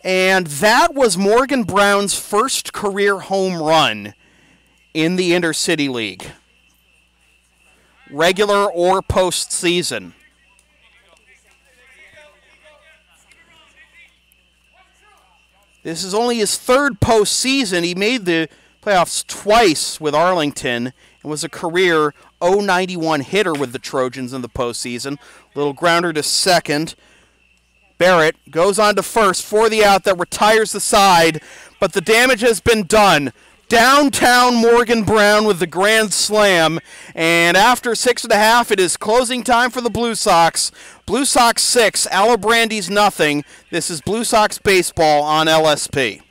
And that was Morgan Brown's first career home run in the Intercity League, regular or postseason. This is only his third postseason. He made the playoffs twice with Arlington and was a career .091 hitter with the Trojans in the postseason. Little grounder to second. Barrett goes on to first for the out that retires the side, but the damage has been done. Downtown Morgan Brown with the grand slam, and after 6.5, it is closing time for the Blue Sox. Blue Sox 6, Alibrandis nothing. This is Blue Sox baseball on LSP.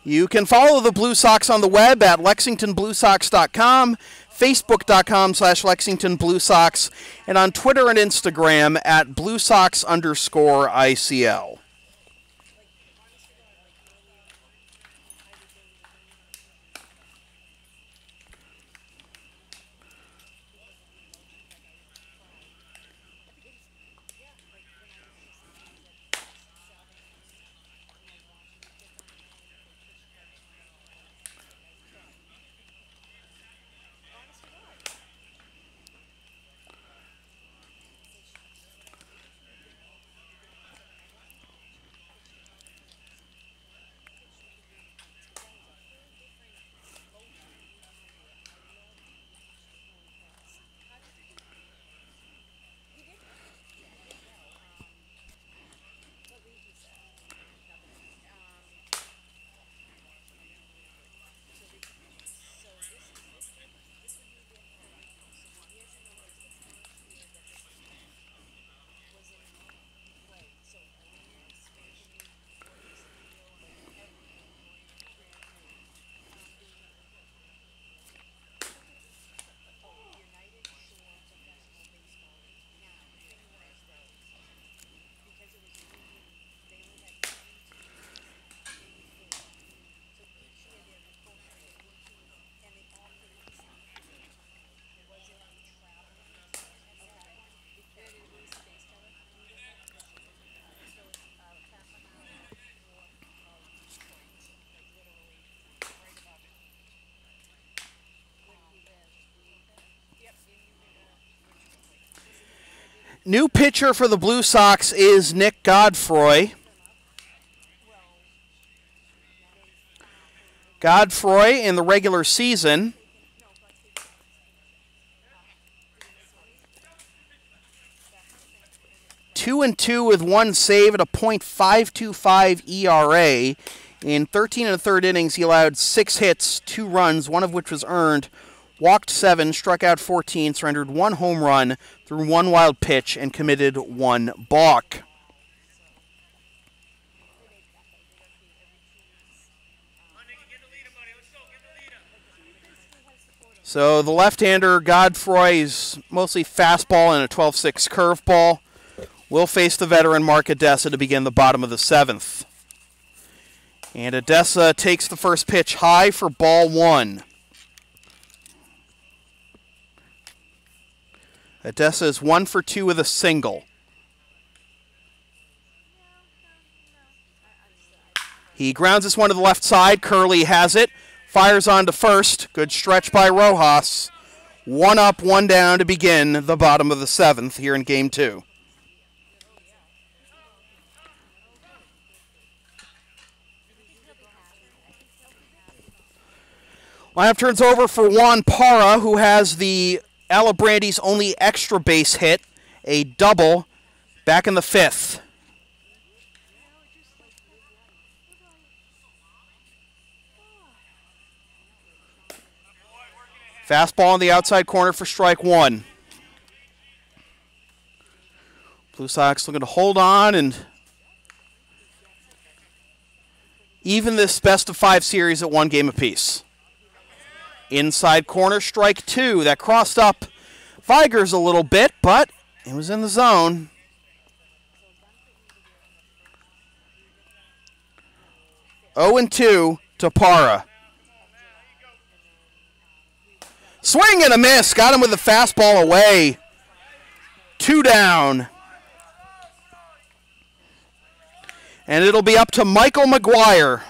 You can follow the Blue Sox on the web at LexingtonBlueSox.com, Facebook.com/LexingtonBlueSox, and on Twitter and Instagram at BlueSox_ICL. New pitcher for the Blue Sox is Nick Godfroy. Godfroy in the regular season (2-2) with 1 save at a .525 ERA. In 13 1/3 innings, he allowed 6 hits, 2 runs, one of which was earned, walked 7, struck out 14, surrendered 1 home run, threw 1 wild pitch, and committed 1 balk. So the left-hander, Godfroy, is mostly fastball and a 12-6 curveball. Will face the veteran Mark Odessa to begin the bottom of the 7th. And Odessa takes the first pitch high for ball 1. Odessa is 1 for 2 with a single. He grounds this one to the left side. Curley has it. Fires on to first. Good stretch by Rojas. 1 up, 1 down to begin the bottom of the 7th here in Game 2. Lineup turns over for Juan Parra, who has the Alibrandis' only extra base hit, a double, back in the 5th. Fastball on the outside corner for strike 1. Blue Sox looking to hold on and even this best-of-5 series at 1 game apiece. Inside corner, strike 2. That crossed up Vigers a little bit, but it was in the zone. Oh and 2 to Parra. Swing and a miss. Got him with the fastball away. 2 down. And it'll be up to Michael McGuire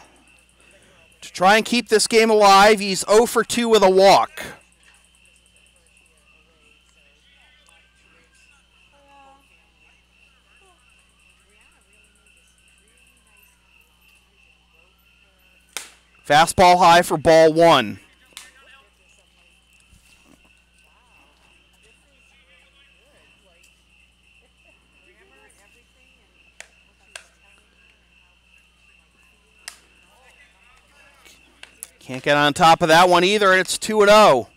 to try and keep this game alive. He's 0 for 2 with a walk. Fastball high for ball 1. Can't get on top of that one either, and it's 2-0.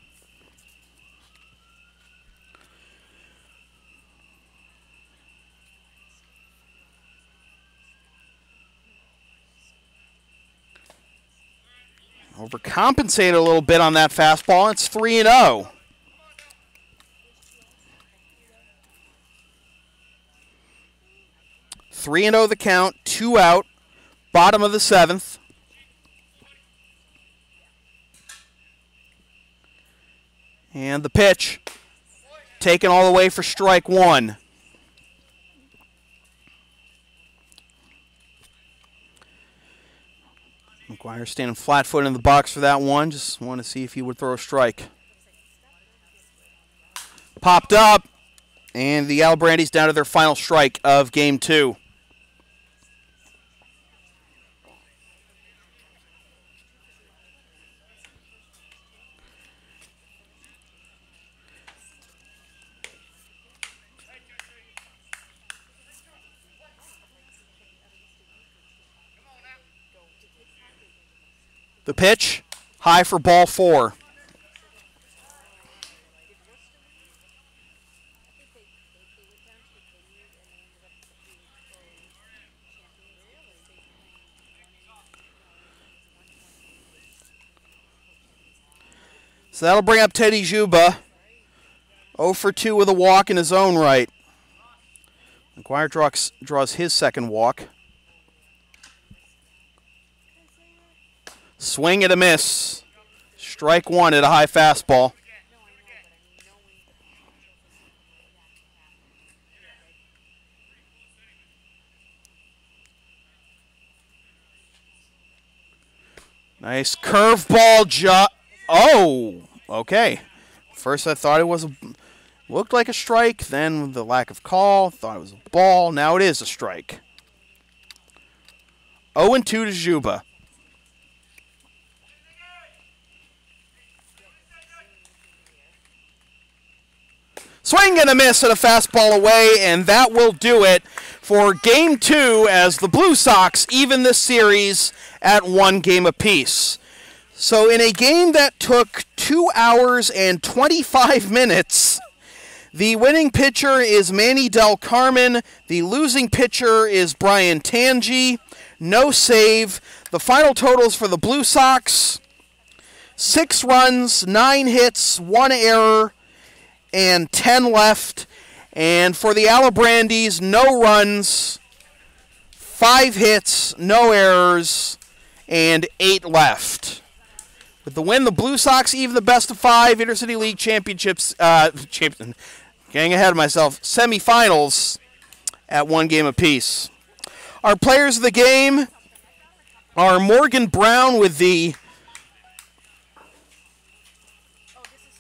Overcompensated a little bit on that fastball. It's 3-0. Three and 0 the count, 2 out, bottom of the 7th. And the pitch, taken all the way for strike 1. McGuire standing flat-footed in the box for that one. Just want to see if he would throw a strike. Popped up, and the Alibrandis down to their final strike of Game 2. The pitch, high for ball 4. So that'll bring up Teddy Juba, 0 for 2 with a walk in his own right. McGuire draws his second walk. Swing and a miss. Strike 1 at a high fastball. Nice curveball. Oh, okay. First I thought it looked like a strike. Then the lack of call, thought it was a ball. Now it is a strike. 0-2 to Juba. Swing and a miss and a fastball away, and that will do it for Game 2 as the Blue Sox even this series at 1 game apiece. So in a game that took 2 hours and 25 minutes, the winning pitcher is Manny Del Carmen. The losing pitcher is Brian Tangi. No save. The final totals for the Blue Sox: 6 runs, 9 hits, 1 error, and 10 left. And for the Alibrandis, no runs, 5 hits, no errors, and 8 left. With the win, the Blue Sox even the best of 5 Intercity League championships, getting ahead of myself, semifinals at 1 game apiece. Our players of the game are Morgan Brown with the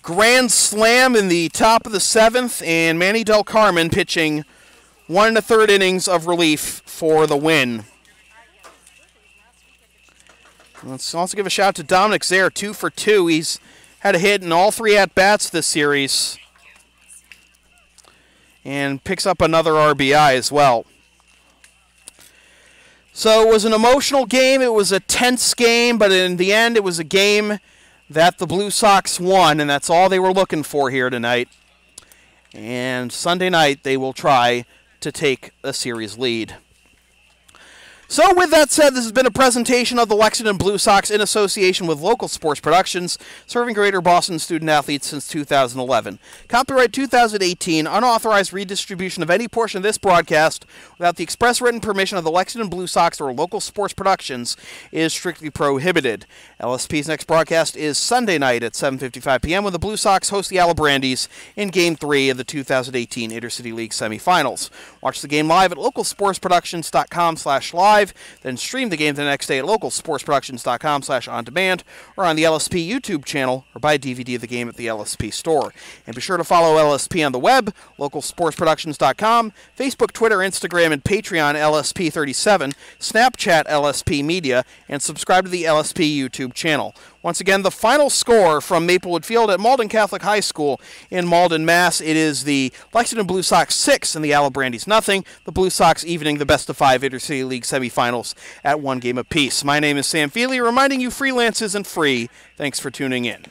grand slam in the top of the 7th, and Manny Del Carmen pitching 1 1/3 innings of relief for the win. Let's also give a shout out to Dominic Zaire, 2 for 2. He's had a hit in all 3 at-bats this series and picks up another RBI as well. So it was an emotional game. It was a tense game, but in the end it was a game that the Blue Sox won, and that's all they were looking for here tonight. And Sunday night they will try to take a series lead. So with that said, this has been a presentation of the Lexington Blue Sox in association with Local Sports Productions, serving Greater Boston student-athletes since 2011. Copyright 2018, unauthorized redistribution of any portion of this broadcast without the express written permission of the Lexington Blue Sox or Local Sports Productions is strictly prohibited. LSP's next broadcast is Sunday night at 7:55 p.m. when the Blue Sox host the Alibrandis in Game 3 of the 2018 Intercity League semifinals. Watch the game live at localsportsproductions.com/live. Then stream the game the next day at localsportsproductions.com/on-demand or on the LSP YouTube channel or buy a DVD of the game at the LSP store. And be sure to follow LSP on the web, localsportsproductions.com, Facebook, Twitter, Instagram, and Patreon LSP37, Snapchat LSP Media, and subscribe to the LSP YouTube channel. Once again, the final score from Maplewood Field at Malden Catholic High School in Malden, Mass. It is the Lexington Blue Sox 6 and the Alibrandis nothing. The Blue Sox evening the best of 5 Intercity League semifinals at 1 game apiece. My name is Sam Feely, reminding you freelance isn't free. Thanks for tuning in.